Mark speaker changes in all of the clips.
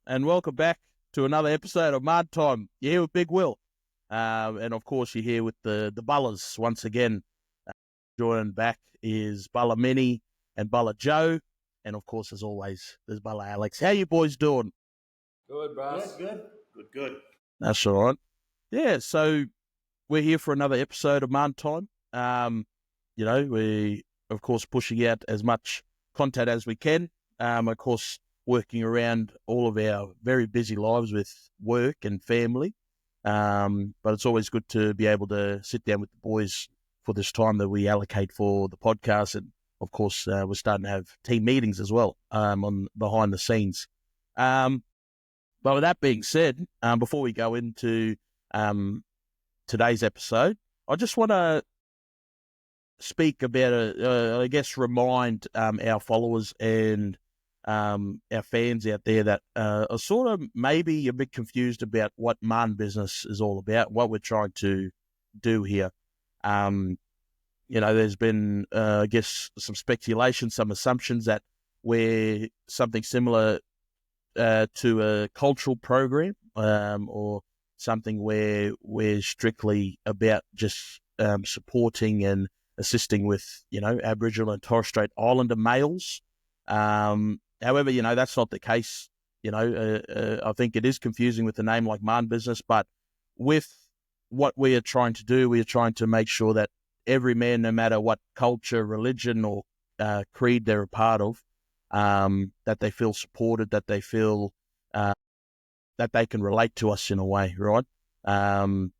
Speaker 1: and welcome back to another episode of Marn Time. You're here with Big Will, and of course you're here with the Bullers once again. Joining back is Buller Minnie and Buller Joe, and of course, as always, there's Buller Alex. How you boys doing?
Speaker 2: Good, bros.
Speaker 3: Good.
Speaker 1: That's all right. Yeah, so we're here for another episode of Marn Time. We of course pushing out as much content as we can. Of course, working around all of our very busy lives with work and family. But it's always good to be able to sit down with the boys for this time that we allocate for the podcast. And of course, we're starting to have team meetings as well on behind the scenes. But with that being said, before we go into today's episode, I just want to speak about, remind our followers and our fans out there that are sort of maybe a bit confused about what Marn Business is all about, what we're trying to do here. There's been, some speculation, some assumptions that we're something similar to a cultural program or something where we're strictly about just supporting and assisting with, Aboriginal and Torres Strait Islander males. However, that's not the case. I think it is confusing with a name like Marn Business, but with what we are trying to do, we are trying to make sure that every man, no matter what culture, religion, or creed they're a part of, that they feel supported, that they feel that they can relate to us in a way, right? And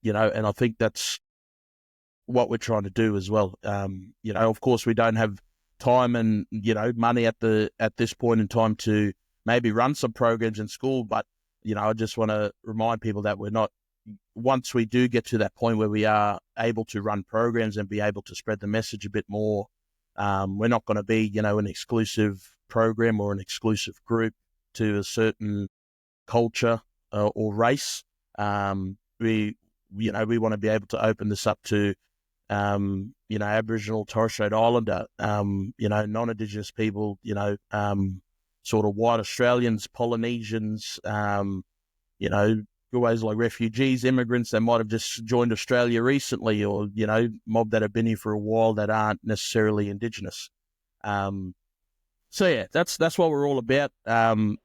Speaker 1: I think that's what we're trying to do as well. Of course, we don't have time and money at this point in time to maybe run some programs in school, but I just want to remind people that we're not. Once we do get to that point where we are able to run programs and be able to spread the message a bit more, we're not going to be an exclusive program or an exclusive group to a certain culture or race. We want to be able to open this up to Aboriginal, Torres Strait Islander, non-Indigenous people, sort of white Australians, Polynesians, always like refugees, immigrants that might have just joined Australia recently, or, mob that have been here for a while that aren't necessarily Indigenous. So yeah, that's what we're all about. Something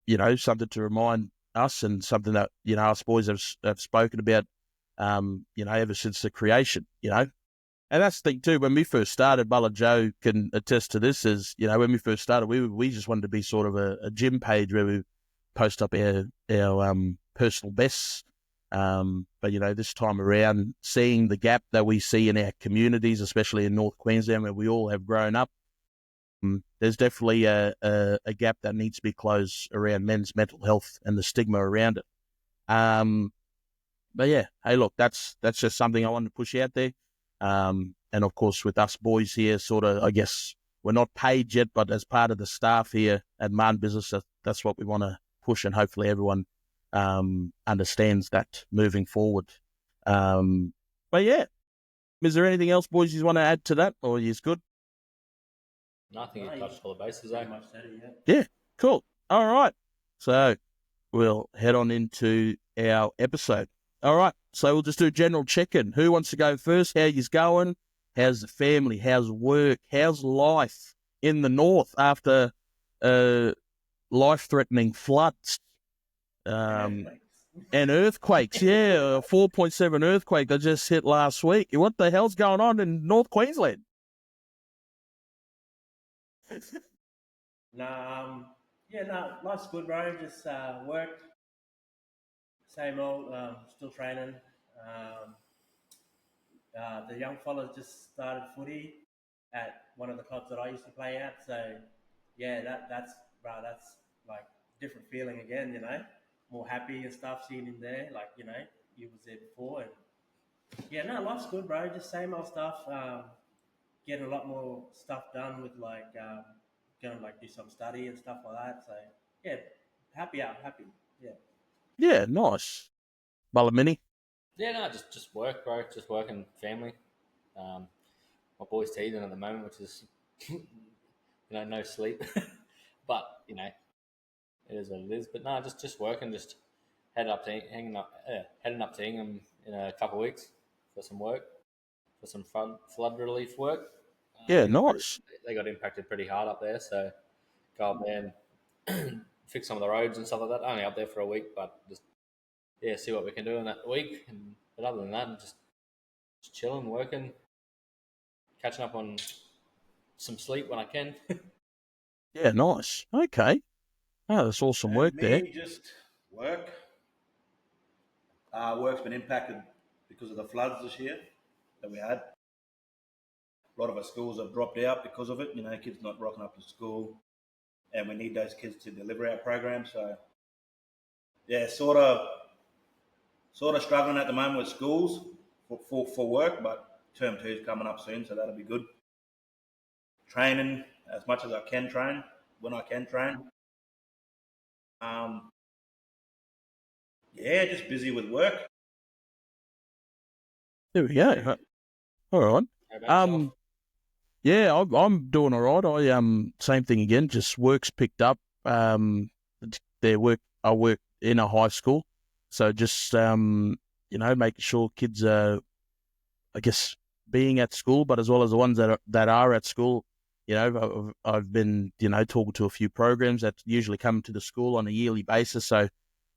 Speaker 1: to remind us and something that, us boys have spoken about, ever since the creation, And that's the thing too, when we first started, Buller Joe can attest to this, is, when we first started, we just wanted to be sort of a gym page where we post up our personal bests. But, this time around, seeing the gap that we see in our communities, especially in North Queensland, where we all have grown up, there's definitely a gap that needs to be closed around men's mental health and the stigma around it. But yeah, hey, look, that's just something I wanted to push out there. And of course, with us boys here, sort of, I guess we're not paid yet, but as part of the staff here at Marn Business, that's what we want to push, and hopefully everyone understands that moving forward. But yeah, is there anything else, boys, you want to add to that, or is good?
Speaker 2: Nothing. You touched all the bases,
Speaker 3: Pretty much said it,
Speaker 1: Yeah, cool. All right. So we'll head on into our episode. All right. So we'll just do a general check-in. Who wants to go first? How you's going? How's the family? How's work? How's life in the north after life-threatening floods and earthquakes? Yeah, a 4.7 earthquake that just hit last week. What the hell's going on in North Queensland?
Speaker 3: Life's good, bro. Just work, same old, still training. The young fellas just started footy at one of the clubs that I used to play at. So yeah, that's like different feeling again. More happy and stuff seeing him there. Like he was there before, and life's good, bro. Just same old stuff. Getting a lot more stuff done with going to do some study and stuff like that. So yeah, happy. Yeah.
Speaker 1: Yeah, nice. Ballamini.
Speaker 2: Yeah, no, just work, bro. Just work and family. My boy's teething at the moment, which is no sleep. But it is what it is. But no, just working, just heading up to Ingham in a couple of weeks for some work, for some flood relief work.
Speaker 1: Yeah, nice.
Speaker 2: They got impacted pretty hard up there, so go up there and fix some of the roads and stuff like that. Only up there for a week, but just see what we can do in that week. But other than that, just chilling, working, catching up on some sleep when I can.
Speaker 1: Yeah, nice. Okay. Oh, that's awesome
Speaker 4: And
Speaker 1: work there.
Speaker 4: me, just work. Work's been impacted because of the floods this year that we had. A lot of our schools have dropped out because of it. You know, kids not rocking up to school, and we need those kids to deliver our program. So, yeah, sort of struggling at the moment with schools for work, but term 2 is coming up soon, so that'll be good. Training as much as I can train when I can train. Yeah, just busy with work.
Speaker 1: There we go. All right.
Speaker 2: How about yourself?
Speaker 1: Yeah, I'm doing all right. Same thing again. Just work's picked up. I work in a high school, so just making sure kids are, I guess, being at school, but as well as the ones that are at school. You know, I've been talking to a few programs that usually come to the school on a yearly basis. So,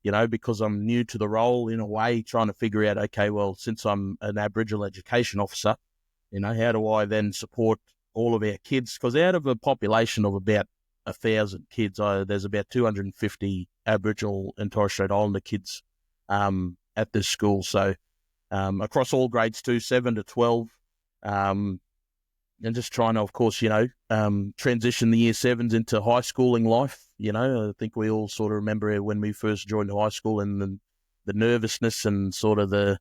Speaker 1: because I'm new to the role in a way, trying to figure out, okay, well, since I'm an Aboriginal education officer, how do I then support all of our kids? Because out of a population of about 1,000 kids, there's about 250 Aboriginal and Torres Strait Islander kids at this school. So across all grades too, 7 to 12, and just trying to, of course, transition the year 7s into high schooling life. I think we all sort of remember when we first joined high school and the nervousness and sort of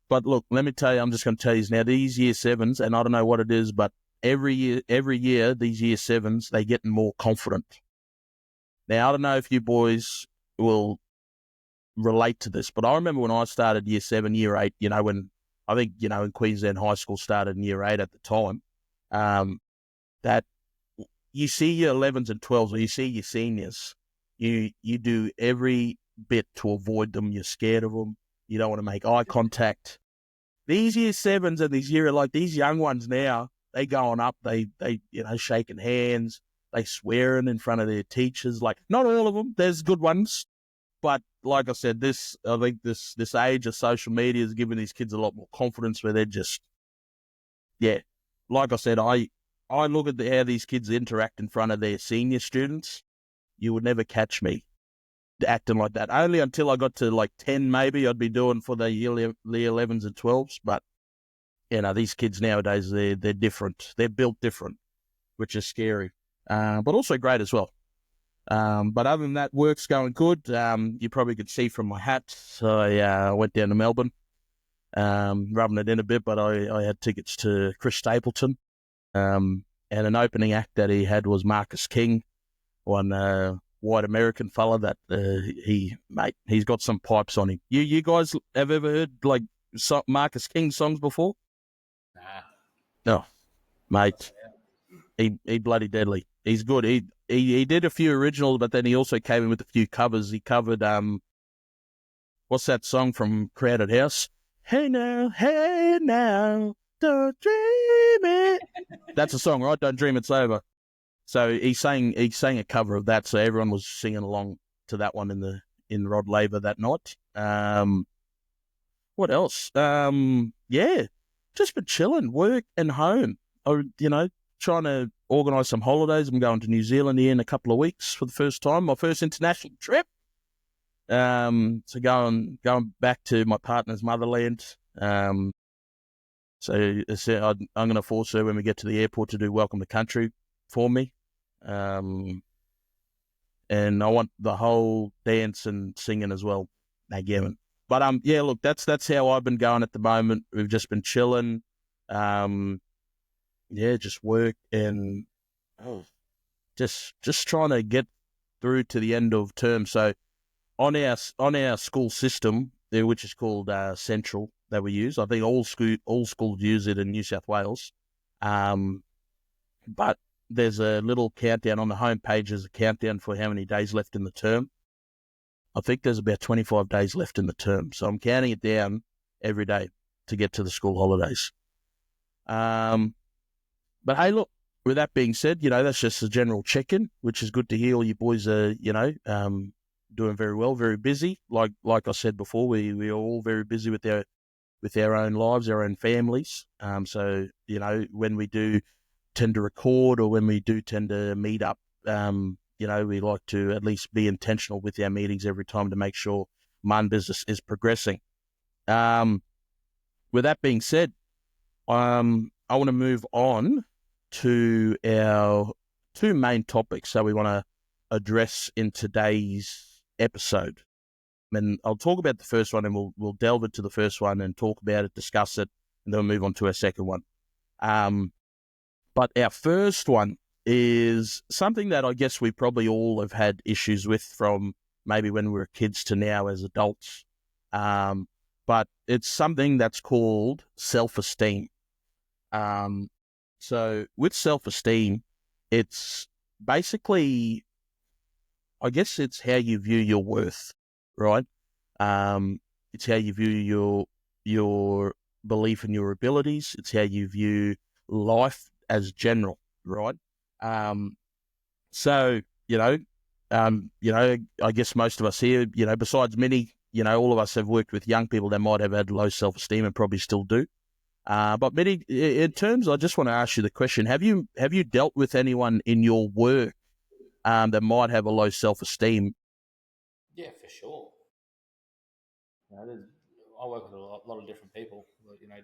Speaker 1: But look, let me tell you, I'm just going to tell you now, these year 7s, and I don't know what it is, but every year, these year 7s, they get more confident. Now, I don't know if you boys will relate to this, but I remember when I started year 7, year 8, when I think, in Queensland high school started in year 8 at the time, that you see your 11s and 12s, or you see your seniors, you do every bit to avoid them. You're scared of them. You don't want to make eye contact. These year 7s and these young ones now, they going up, they shaking hands, they swearing in front of their teachers. Like, not all of them, there's good ones. But like I said, I think this age of social media is giving these kids a lot more confidence where they're just, like I said, I look at how these kids interact in front of their senior students. You would never catch me acting like that. Only until I got to like 10, maybe I'd be doing for the year 11s and 12s. But these kids nowadays, they're different. They're built different, which is scary, but also great as well. But other than that, work's going good. You probably could see from my hat. So I went down to Melbourne, rubbing it in a bit, but I had tickets to Chris Stapleton. And an opening act that he had was Marcus King, one white American fella that he's got some pipes on him. You guys have ever heard like Marcus King songs before?
Speaker 2: Nah.
Speaker 1: No, mate. He bloody deadly. He's good. He did a few originals, but then he also came in with a few covers. He covered what's that song from Crowded House? Hey now, don't dream it. That's a song, right? Don't dream it's over. So he sang a cover of that, so everyone was singing along to that one in Rod Laver that night. What else? Just been chilling, work and home. Trying to organise some holidays. I'm going to New Zealand here in a couple of weeks for the first time, my first international trip. So going back to my partner's motherland. So I'm going to force her when we get to the airport to do Welcome to Country for me. And I want the whole dance and singing as well. Again. But look, that's how I've been going at the moment. We've just been chilling. Just work and just trying to get through to the end of term. So on our school system, which is called Central, that we use, I think all schools use it in New South Wales. But there's a little countdown on the homepage. There's a countdown for how many days left in the term. I think there's about 25 days left in the term. So I'm counting it down every day to get to the school holidays. But hey, look, with that being said, that's just a general check-in, which is good to hear. All you boys are, doing very well, very busy. Like I said before, we are all very busy with our own lives, our own families. So, when we do tend to record or when we do tend to meet up, we like to at least be intentional with our meetings every time to make sure Marn business is progressing. With that being said, I want to move on to our two main topics that we want to address in today's episode. And I'll talk about the first one, and we'll delve into the first one and talk about it, discuss it, and then we'll move on to our second one. But our first one is something that I guess we probably all have had issues with from maybe when we were kids to now as adults. But it's something that's called self-esteem. So with self-esteem, it's basically, I guess it's how you view your worth, right? It's how you view your belief in your abilities. It's how you view life as general, right? So, I guess most of us here, besides many, all of us have worked with young people that might have had low self-esteem and probably still do. But many, in terms, I just want to ask you the question: Have you dealt with anyone in your work that might have a low self-esteem?
Speaker 2: Yeah, for sure. I work with a lot of different people,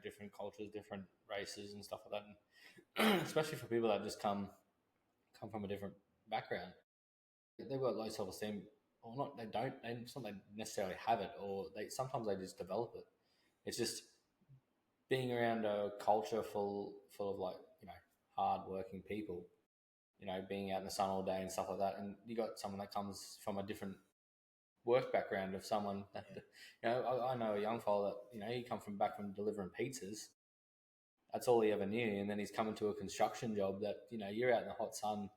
Speaker 2: different cultures, different races, and stuff like that. And especially for people that just come from a different background, they've got low self-esteem, or not. They don't. It's not they necessarily have it, or sometimes they just develop it. It's just being around a culture full of hard working people, being out in the sun all day and stuff like that. And you got someone that comes from a different work background of someone that, I know a young fella that, he come from back from delivering pizzas. That's all he ever knew. And then he's coming to a construction job that, you're out in the hot sun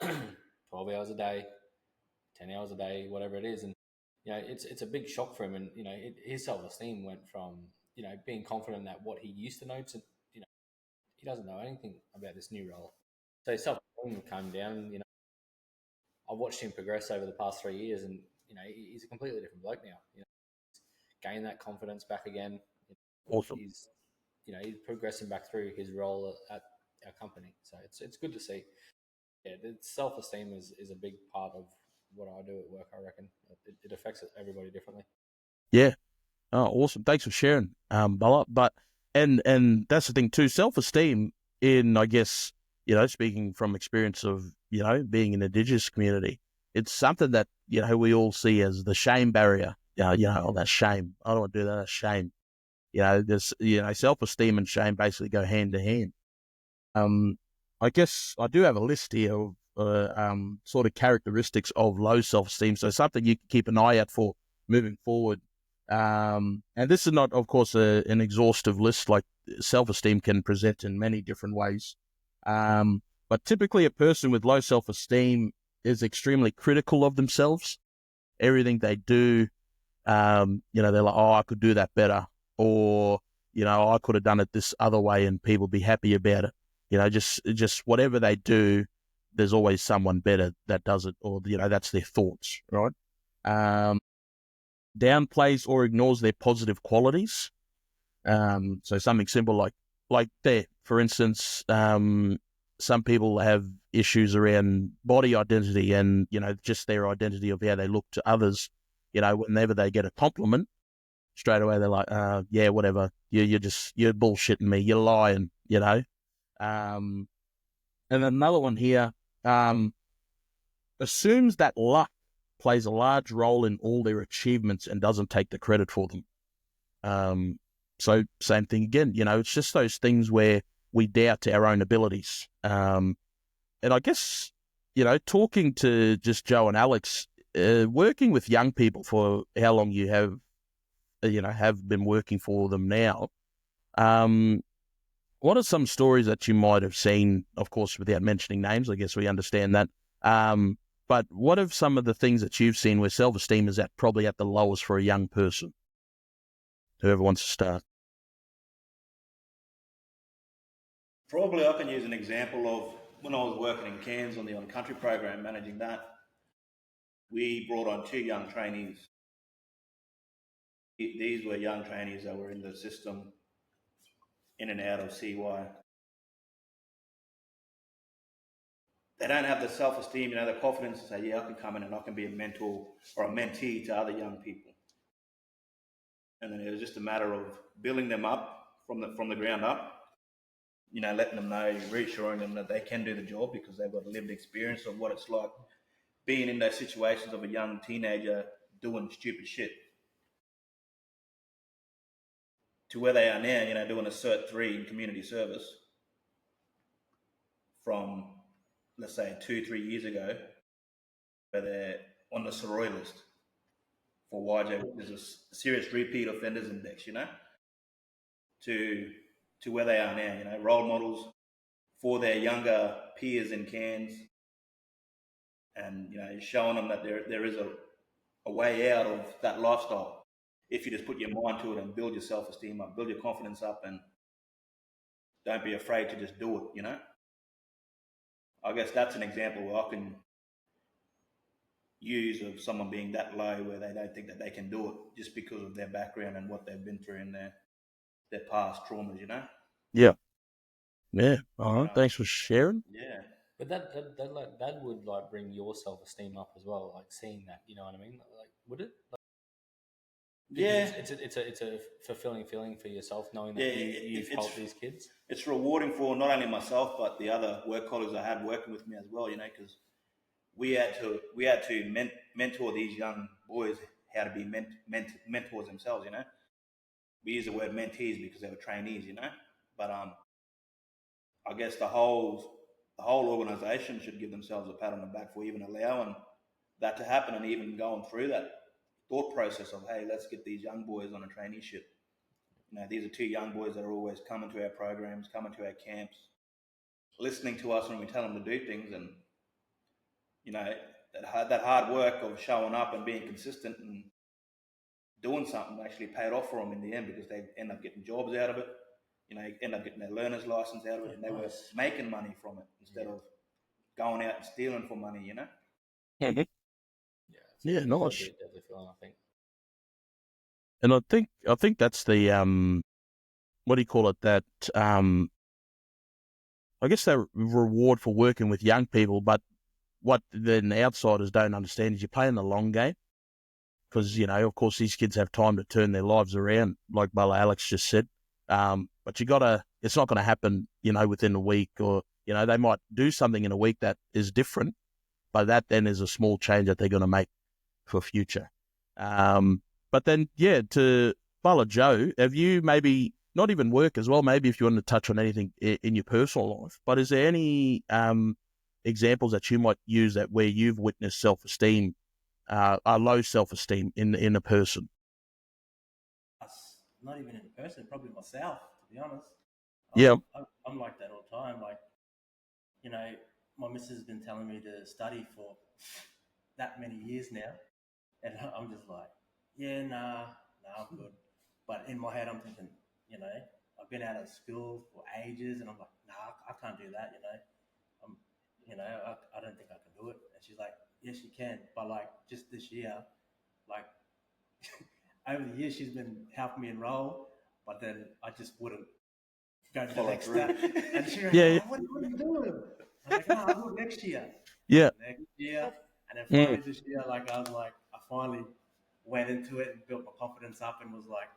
Speaker 2: 12 hours a day, 10 hours a day, whatever it is. And, it's a big shock for him. And, his self-esteem went from, being confident that what he used to know to, he doesn't know anything about this new role. So his self-esteem came down. I've watched him progress over the past 3 years, and he's a completely different bloke now. He's gained that confidence back again.
Speaker 1: Awesome.
Speaker 2: He's progressing back through his role at our company. So it's good to see. Yeah, self-esteem is a big part of what I do at work. I reckon it affects everybody differently.
Speaker 1: Yeah. Oh, awesome. Thanks for sharing, Bala. But and that's the thing too. Self-esteem in, I guess, speaking from experience of, being in the Indigenous community, it's something that, we all see as the shame barrier. Oh, that's shame. I don't want to do that. That's shame. There's, self-esteem and shame basically go hand to hand. I guess I do have a list here of sort of characteristics of low self-esteem. So something you can keep an eye out for moving forward. And this is not, of course, an exhaustive list. Like, self-esteem can present in many different ways. But typically a person with low self-esteem is extremely critical of themselves. Everything they do, they're like, oh, I could do that better. Or, I could have done it this other way and people be happy about it. Just whatever they do, there's always someone better that does it, or, that's their thoughts, right? Downplays or ignores their positive qualities. So something simple like there, for instance, some people have issues around body identity and, just their identity of how they look to others. Whenever they get a compliment, straight away they're like, yeah, whatever. You're bullshitting me. You're lying, And another one here, assumes that luck plays a large role in all their achievements and doesn't take the credit for them. So same thing again, it's just those things where we doubt our own abilities. And I guess, talking to just Joe and Alex, working with young people for how long you have been working for them now, What are some stories that you might have seen, of course, without mentioning names? I guess we understand that. But what are some of the things that you've seen where self-esteem is probably at the lowest for a young person? Whoever wants to start.
Speaker 4: Probably I can use an example of when I was working in Cairns on the On Country program, managing that. We brought on 2 young trainees. These were young trainees that were in the system, in and out of CY. They don't have the self-esteem, the confidence to say, yeah, I can come in and I can be a mentor or a mentee to other young people. And then it was just a matter of building them up from the ground up, letting them know, reassuring them that they can do the job because they've got a lived experience of what it's like being in those situations of a young teenager doing stupid shit. To where they are now, doing a Cert 3 in community service from, let's say, 2-3 years ago, where they're on the SOOOO list for YJ, which is a serious repeat offenders index, to where they are now, role models for their younger peers in Cairns, and showing them that there is a way out of that lifestyle if you just put your mind to it and build your self-esteem up, build your confidence up, and don't be afraid to just do it. I guess that's an example where I can use of someone being that low where they don't think that they can do it just because of their background and what they've been through in their past traumas.
Speaker 1: Yeah. All right. Thanks for sharing.
Speaker 4: Yeah.
Speaker 2: But that would like bring your self-esteem up as well, like seeing that, you know what I mean? Like, would it?
Speaker 4: Yeah.
Speaker 2: It's a fulfilling feeling for yourself knowing that you've helped these kids.
Speaker 4: It's rewarding for not only myself but the other work colleagues I had working with me as well. Because we had to mentor these young boys how to be mentors themselves. We use the word mentees because they were trainees. But I guess the whole organisation should give themselves a pat on the back for even allowing that to happen and even going through that thought process of, hey, let's get these young boys on a traineeship. These are 2 young boys that are always coming to our programs, coming to our camps, listening to us when we tell them to do things, and that hard work of showing up and being consistent and doing something actually paid off for them in the end because they end up getting jobs out of it. End up getting their learner's license out of it, and they were making money from it instead of going out and stealing for money.
Speaker 1: Mm-hmm. Yeah, nice.
Speaker 2: Definitely feeling, I think.
Speaker 1: And I think that's the what do you call it? That I guess the reward for working with young people, but what then outsiders don't understand is you're playing the long game because, of course, these kids have time to turn their lives around, like Bella Alex just said. But it's not going to happen, within a week or, they might do something in a week that is different, but that then is a small change that they're going to make for future. But then, to Bella Joe, have you maybe not even work as well, maybe if you want to touch on anything in your personal life, but is there any examples that you might use that where you've witnessed self-esteem, a low self-esteem in a person?
Speaker 3: Not even in person, probably myself, to be honest.
Speaker 1: Yeah.
Speaker 3: I'm like that all the time. Like, my missus has been telling me to study for that many years now. And I'm just like, yeah, nah, I'm good. But in my head, I'm thinking, I've been out of school for ages, and I'm like, nah, I can't do that, I don't think I can do it. And she's like, yes, you can. But like just this year, like over the years, she's been helping me enroll, but then I just wouldn't go to the next step. And she was like, what are you doing? I was like, no, I'll do it next year.
Speaker 1: Yeah.
Speaker 3: Next year. And then finally this year, I finally went into it and built my confidence up and was like,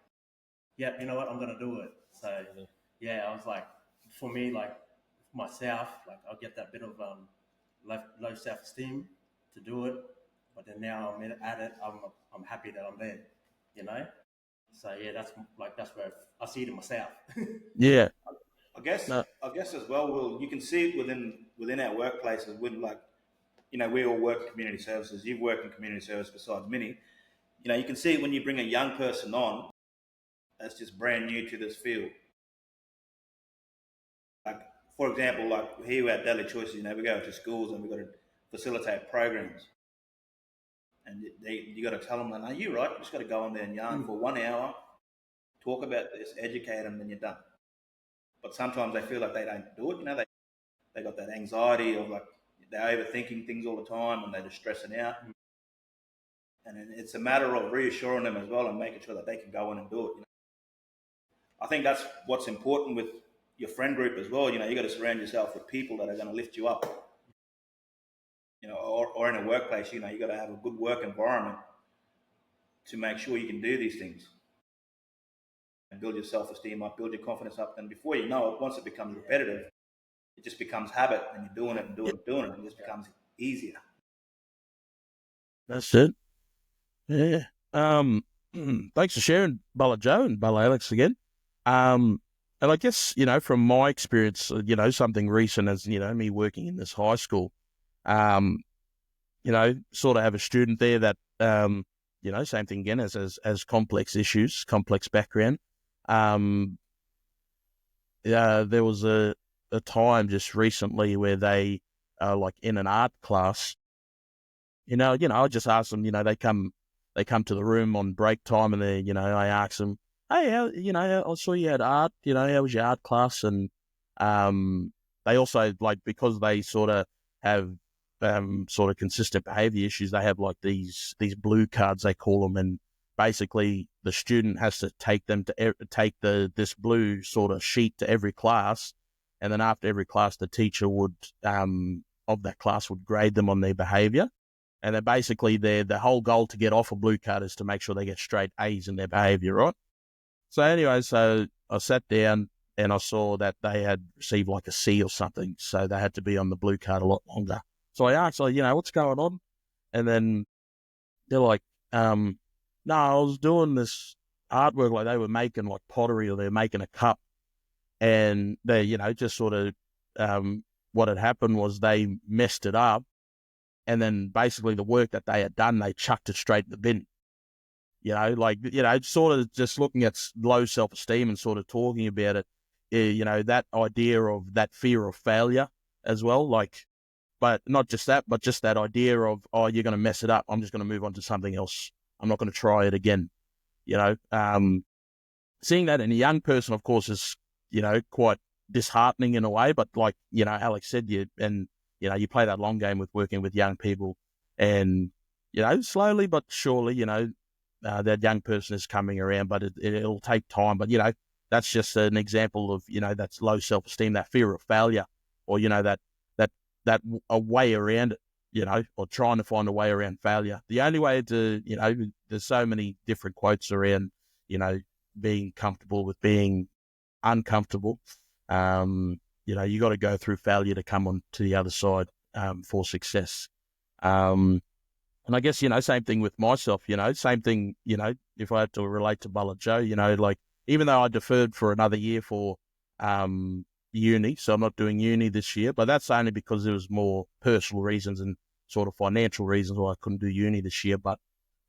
Speaker 3: yeah, you know what, I'm going to do it. So, yeah, I was like, for me, like myself, like I'll get that bit of low self-esteem to do it. But then now I'm at it, I'm happy that I'm there, So, yeah, that's where I see it in myself.
Speaker 1: Yeah.
Speaker 4: I guess as well, Will, you can see it within our workplaces with we all work in community services. You've worked in community service besides Minnie. You can see it when you bring a young person on that's just brand new to this field. Like, for example, like here at Daily Choices, you know, we go to schools and we've got to facilitate programs. And you got to tell them, no, you're right, you just got to go on there and yarn for 1 hour, talk about this, educate them, then you're done. But sometimes they feel like they don't do it. You know, they got that anxiety of like they're overthinking things all the time and they're just stressing out. And it's a matter of reassuring them as well and making sure that they can go in and do it. You know? I think that's what's important with your friend group as well. You know, you got to surround yourself with people that are going to lift you up. You know, or in a workplace, you know, you got to have a good work environment to make sure you can do these things and build your self-esteem up, build your confidence up. And before you know it, once it becomes repetitive, it just becomes habit, and you're doing it and doing it and doing it, and it just becomes easier.
Speaker 1: That's it. Yeah. Thanks for sharing, Bella Joe and Bella Alex again. And I guess, you know, from my experience, you know, something recent as, you know, me working in this high school, you know, sort of have a student there that, you know, same thing again as complex issues, complex background. There was a time just recently where they, like in an art class, you know, I just asked them, you know, they come to the room on break time and they, you know, I ask them, hey, you know, I saw you had art, you know, how was your art class? And, they also like, because they sort of have, sort of consistent behavior issues, they have like these blue cards, they call them. And basically the student has to take them to take this blue sort of sheet to every class. And then after every class, the teacher would, of that class would grade them on their behavior. And then basically the whole goal to get off a blue card is to make sure they get straight A's in their behavior, right? So anyway, so I sat down and I saw that they had received like a C or something. So they had to be on the blue card a lot longer. So I asked, like, you know, what's going on? And then they're like, no, I was doing this artwork, like they were making like pottery or they were making a cup. And they, you know, just sort of, what had happened was they messed it up. And then basically the work that they had done, they chucked it straight in the bin. You know, like, you know, sort of just looking at low self-esteem and sort of talking about it, you know, that idea of that fear of failure as well. Like, but not just that, but just that idea of, oh, you're going to mess it up. I'm just going to move on to something else. I'm not going to try it again. You know, seeing that in a young person, of course, is, you know, quite disheartening in a way. But like, you know, Alex said, you know, you play that long game with working with young people and, you know, slowly but surely, you know, that young person is coming around, but it'll take time. But, you know, that's just an example of, you know, that's low self-esteem, that fear of failure, or, you know, that a way around it, you know, or trying to find a way around failure. The only way to, you know, there's so many different quotes around, you know, being comfortable with being uncomfortable. You know, you got to go through failure to come on to the other side, for success. And I guess, you know, same thing with myself, you know, same thing, you know, if I had to relate to Bella Joe, you know, like, even though I deferred for another year for, uni, so I'm not doing uni this year, but that's only because there was more personal reasons and sort of financial reasons why I couldn't do uni this year. But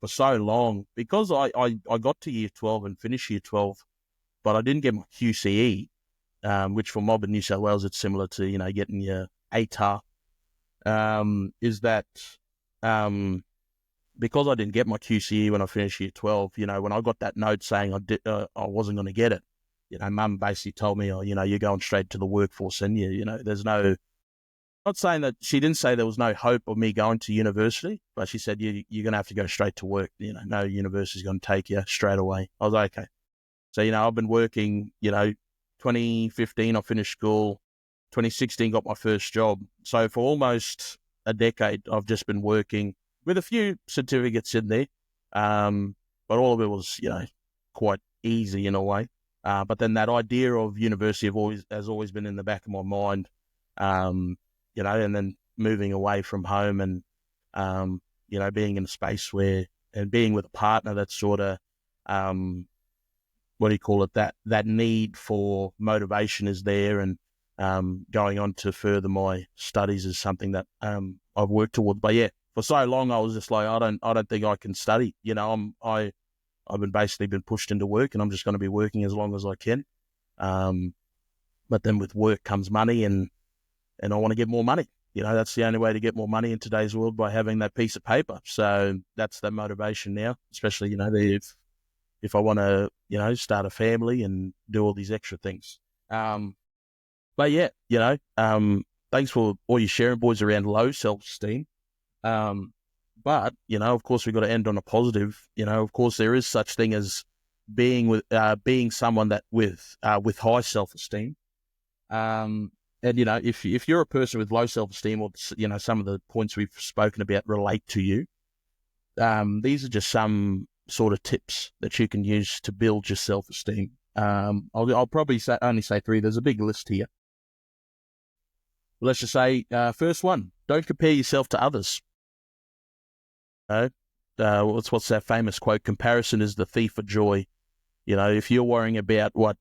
Speaker 1: for so long, because I got to year 12 and finished year 12, but I didn't get my QCE, which for mob in New South Wales, it's similar to, you know, getting your ATAR, is that, because I didn't get my QCE when I finished year 12, you know, when I got that note saying I wasn't going to get it, you know, Mum basically told me, oh, you know, you're going straight to the workforce and you know, there's no, not saying that she didn't say there was no hope of me going to university, but she said, you're going to have to go straight to work. You know, no university's going to take you straight away. I was like, okay. So, you know, I've been working, you know, 2015, I finished school, 2016 got my first job. So for almost a decade, I've just been working with a few certificates in there. But all of it was, you know, quite easy in a way. But then that idea of university has always been in the back of my mind, you know, and then moving away from home and, you know, being in a space where, and being with a partner that's sort of, what do you call it, that need for motivation is there, and going on to further my studies is something that I've worked towards. But yeah, for so long I was just like, I don't think I can study. You know, I've been basically pushed into work, and I'm just going to be working as long as I can. But then with work comes money, and I want to get more money. That's the only way to get more money in today's world, by having that piece of paper. So that's the motivation now, especially, if I want to, start a family and do all these extra things. But yeah, thanks for all your sharing, boys, around low self-esteem. But, of course, we've got to end on a positive. Of course, there is such thing as being someone that with high self-esteem. And, if you're a person with low self-esteem, or, some of the points we've spoken about relate to you, these are just some sort of tips that you can use to build your self-esteem. I'll probably only say 3. There's a big list here. Let's just say, first one, don't compare yourself to others. What's that famous quote? Comparison is the thief of joy. If you're worrying about what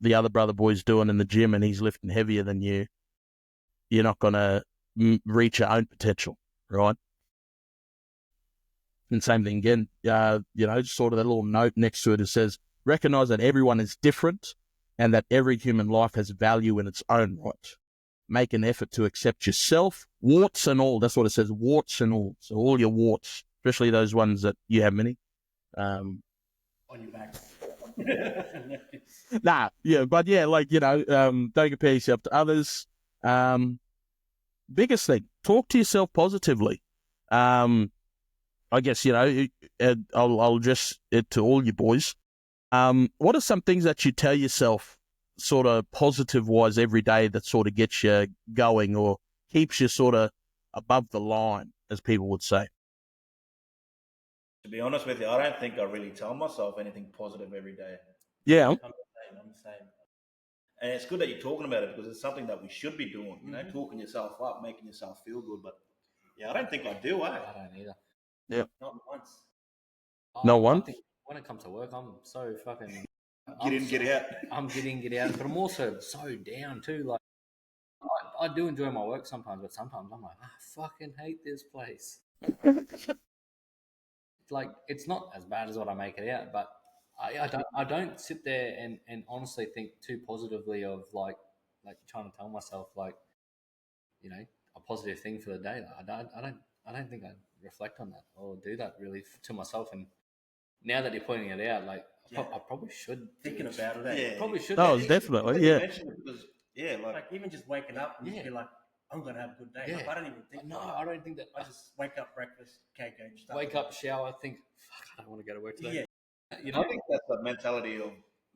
Speaker 1: the other brother boy's doing in the gym and he's lifting heavier than you, you're not going to reach your own potential, right? And same thing again, sort of that little note next to it, it says, recognize that everyone is different and that every human life has value in its own right. Make an effort to accept yourself, warts and all. That's what it says, warts and all. So all your warts, especially those ones that you have many.
Speaker 3: On your back.
Speaker 1: Don't compare yourself to others. Biggest thing, talk to yourself positively. I guess, I'll address it to all you boys. What are some things that you tell yourself sort of positive-wise every day that sort of gets you going or keeps you sort of above the line, as people would say?
Speaker 4: To be honest with you, I don't think I really tell myself anything positive every day.
Speaker 1: Yeah.
Speaker 3: I'm the same.
Speaker 4: And it's good that you're talking about it, because it's something that we should be doing, talking yourself up, making yourself feel good. But yeah, I don't think I do,
Speaker 2: I don't either.
Speaker 1: Yeah.
Speaker 3: Not once.
Speaker 1: No one?
Speaker 2: I think when it comes to work, I'm so fucking...
Speaker 4: Get in, get out.
Speaker 2: I'm get in, get out. But I'm also so down too. Like, I do enjoy my work sometimes, but sometimes I'm like, I fucking hate this place. Like, it's not as bad as what I make it out, but I don't sit there and honestly think too positively of like trying to tell myself like, a positive thing for the day. I don't think I reflect on that or do that really to myself. And now that you're pointing it out, like, I probably should
Speaker 3: thinking about it.
Speaker 4: Yeah,
Speaker 2: probably should.
Speaker 1: No, definitely, yeah.
Speaker 4: Like
Speaker 3: even just waking up and just be like, I'm gonna have a good day.
Speaker 2: Yeah.
Speaker 3: Like, I don't even think.
Speaker 2: No, I don't think that.
Speaker 3: I just wake up, breakfast, okay, go. Just
Speaker 2: Wake up, shower, think, fuck, I don't want to go to work today.
Speaker 3: Yeah.
Speaker 4: I think that's the mentality of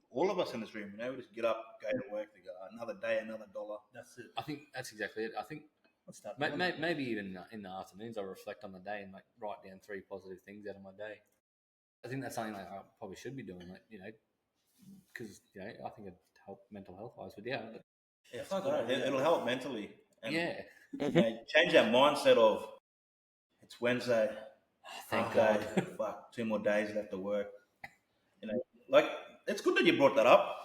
Speaker 4: all of us in this room. We just get up, go to work, we go, another day, another dollar.
Speaker 3: That's it.
Speaker 2: I think that's exactly it. I think
Speaker 3: start
Speaker 2: maybe even in the afternoons I reflect on the day and like write down 3 positive things out of my day. I think that's something like I probably should be doing, like, because I think it'd help mental health wise. But yeah,
Speaker 4: It'll help mentally. And,
Speaker 2: change
Speaker 4: that mindset of it's Wednesday.
Speaker 2: Thank
Speaker 4: God.
Speaker 2: God.
Speaker 4: Fuck, 2 more days left to work. Like, it's good that you brought that up.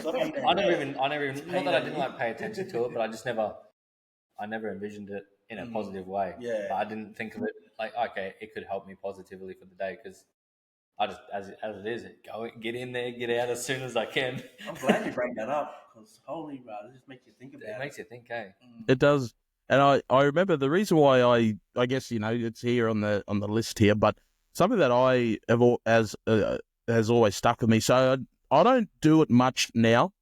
Speaker 4: So
Speaker 2: I never even not that I didn't like pay attention to it, but I never envisioned it in a positive way.
Speaker 4: Yeah.
Speaker 2: But I didn't think of it like, okay, it could help me positively for the day, because I just, as it is, get in there, get out as soon as I can.
Speaker 3: I'm glad you bring that up, because holy, bro, it just makes you think about it.
Speaker 2: It makes you think, eh?
Speaker 1: It does. And I remember the reason why I guess, it's here on the list here, but something that I have has always stuck with me. So I don't do it much now,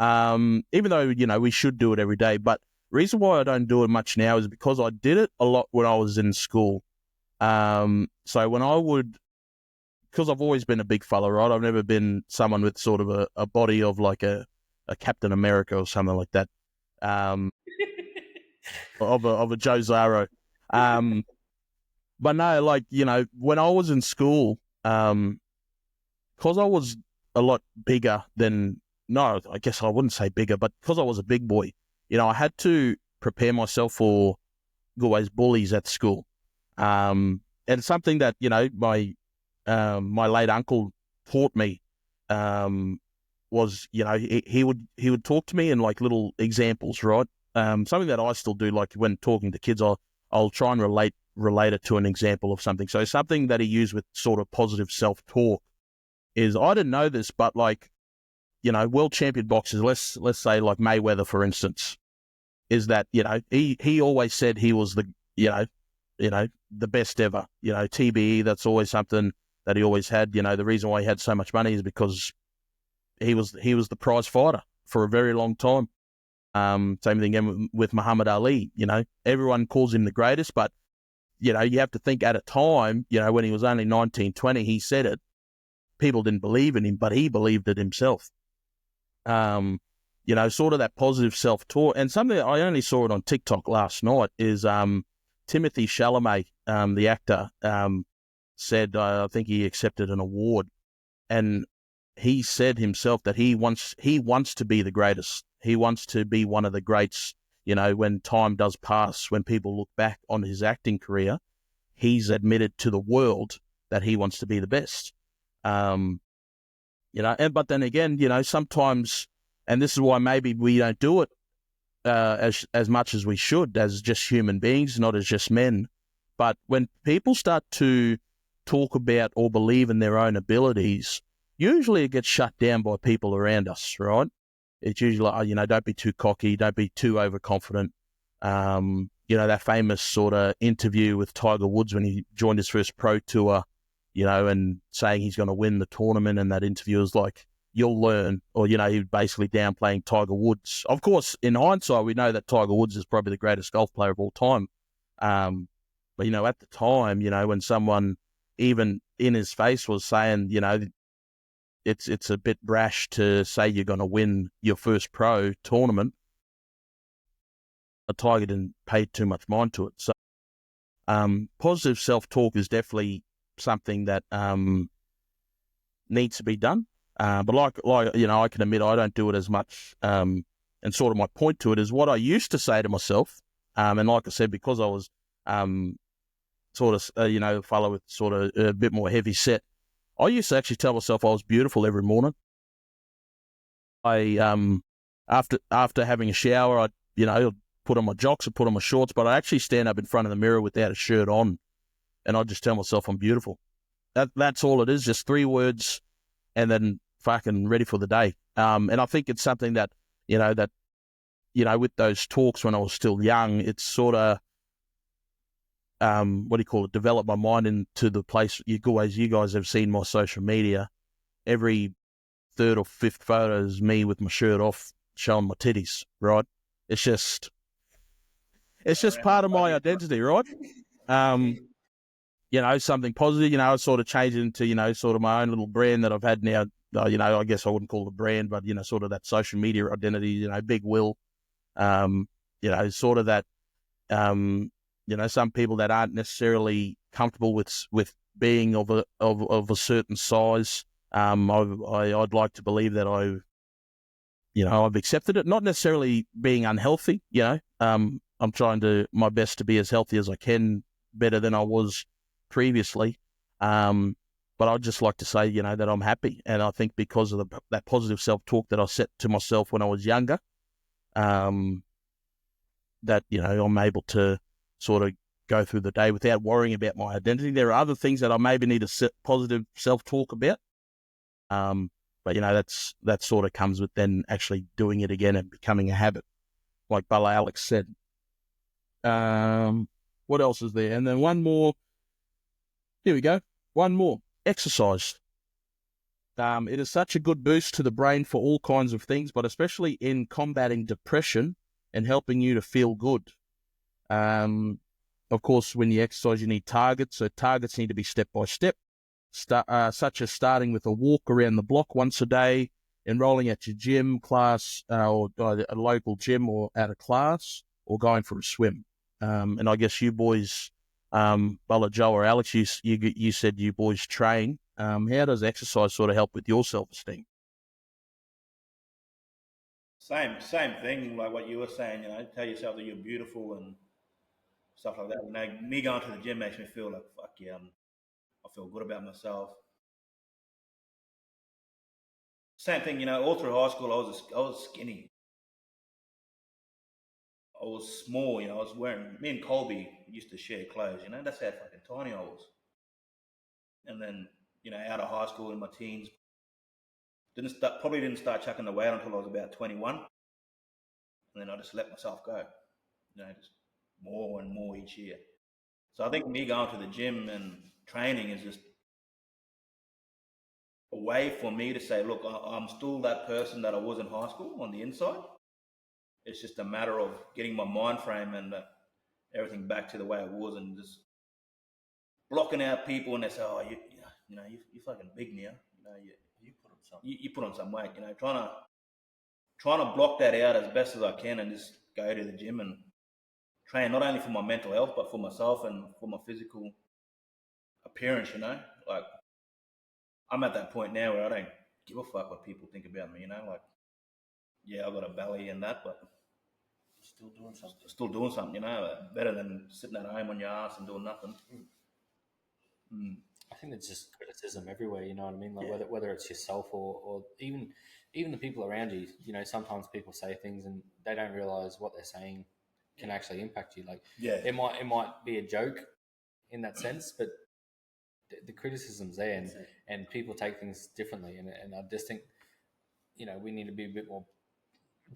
Speaker 1: even though, we should do it every day. But the reason why I don't do it much now is because I did it a lot when I was in school. So when I would, because I've always been a big fella, right? I've never been someone with sort of a body of like a Captain America or something like that. Of a Joe Zaro. But no, like, when I was in school, because I was a lot bigger than, no, I guess I wouldn't say bigger, but because I was a big boy, I had to prepare myself for always bullies at school. And something that, my late uncle taught me was, he would talk to me in like little examples, right? Something that I still do, like when talking to kids, I'll try and relate it to an example of something. So something that he used with sort of positive self-talk is, I didn't know this, but like world champion boxers, let's say like Mayweather, for instance, is that, he always said he was the, the best ever, TBE, that's always something that he always had. The reason why he had so much money is because he was the prize fighter for a very long time. Same thing again with Muhammad Ali. Everyone calls him the greatest, but you have to think at a time, when he was only 19, 20, he said it. People didn't believe in him, but he believed it himself. Sort of that positive self-talk. And something I only saw it on TikTok last night is Timothy Chalamet, the actor, said, I think he accepted an award, and he said himself that he wants to be the greatest. He wants to be one of the greats. When time does pass, when people look back on his acting career, he's admitted to the world that he wants to be the best. But then again, sometimes, and this is why maybe we don't do it as much as we should, as just human beings, not as just men. But when people start to talk about or believe in their own abilities, usually it gets shut down by people around us, right? It's usually like, don't be too cocky, don't be too overconfident. That famous sort of interview with Tiger Woods when he joined his first pro tour, and saying he's going to win the tournament, and that interview was like, you'll learn, or, he basically downplaying Tiger Woods. Of course, in hindsight, we know that Tiger Woods is probably the greatest golf player of all time. But, at the time, when someone even in his face was saying, it's a bit brash to say you're going to win your first pro tournament, a Tiger didn't pay too much mind to it. So positive self-talk is definitely something that needs to be done. But like I can admit I don't do it as much. And sort of my point to it is what I used to say to myself. And like I said, because I was sort of, a fellow with sort of a bit more heavy set, I used to actually tell myself I was beautiful every morning. After having a shower, I'd put on my jocks or put on my shorts, but I actually stand up in front of the mirror without a shirt on, and I just tell myself I'm beautiful. That's all it is, just 3 words, and then fucking ready for the day. And I think it's something that, with those talks when I was still young, it's sort of, develop my mind into the place. You guys have seen my social media. Every 3rd or 5th photo is me with my shirt off, showing my titties, right? It's just part of my identity, right? Something positive, I sort of change it into, sort of my own little brand that I've had now. I guess I wouldn't call it a brand, but, sort of that social media identity, Big Will, sort of that, some people that aren't necessarily comfortable with being of a certain size. I'd like to believe that I've accepted it, not necessarily being unhealthy. I'm trying my best to be as healthy as I can, better than I was previously. But I'd just like to say, that I'm happy, and I think because of that positive self-talk that I set to myself when I was younger, that I'm able to sort of go through the day without worrying about my identity. There are other things that I maybe need to set positive self-talk about. But that sort of comes with then actually doing it again and becoming a habit, like Bella Alex said. What else is there? And then one more. Here we go. One more. Exercise. It is such a good boost to the brain for all kinds of things, but especially in combating depression and helping you to feel good. Of course, when you exercise, you need targets. So targets need to be step by step, such as starting with a walk around the block once a day, enrolling at your gym class or a local gym or at a class, or going for a swim. And I guess you boys, Bella, Joe, or Alex, you said you boys train. How does exercise sort of help with your self-esteem?
Speaker 4: Same thing, like what you were saying. Tell yourself that you're beautiful and stuff like that. Me going to the gym makes me feel like, fuck yeah, I feel good about myself. Same thing, all through high school, I was skinny. I was small, I was wearing, me and Colby used to share clothes, that's how fucking tiny I was. And then, out of high school in my teens, Probably didn't start chucking the weight until I was about 21, and then I just let myself go. Just more and more each year. So I think me going to the gym and training is just a way for me to say, look, I'm still that person that I was in high school on the inside. It's just a matter of getting my mind frame and everything back to the way it was, and just blocking out people, and they say, oh, you're fucking big now. You put on some weight. Trying to block that out as best as I can, and just go to the gym and train, not only for my mental health but for myself and for my physical appearance. Like I'm at that point now where I don't give a fuck what people think about me. Like, yeah, I got a belly and that, but
Speaker 3: Still doing something.
Speaker 4: Still doing something. Better than sitting at home on your ass and doing nothing.
Speaker 2: I think it's just criticism everywhere. You know what I mean? Like whether it's yourself or even the people around you. Sometimes people say things and they don't realize what they're saying can actually impact you. Like, it might be a joke in that sense, but the criticism's there, and people take things differently. And I just think we need to be a bit more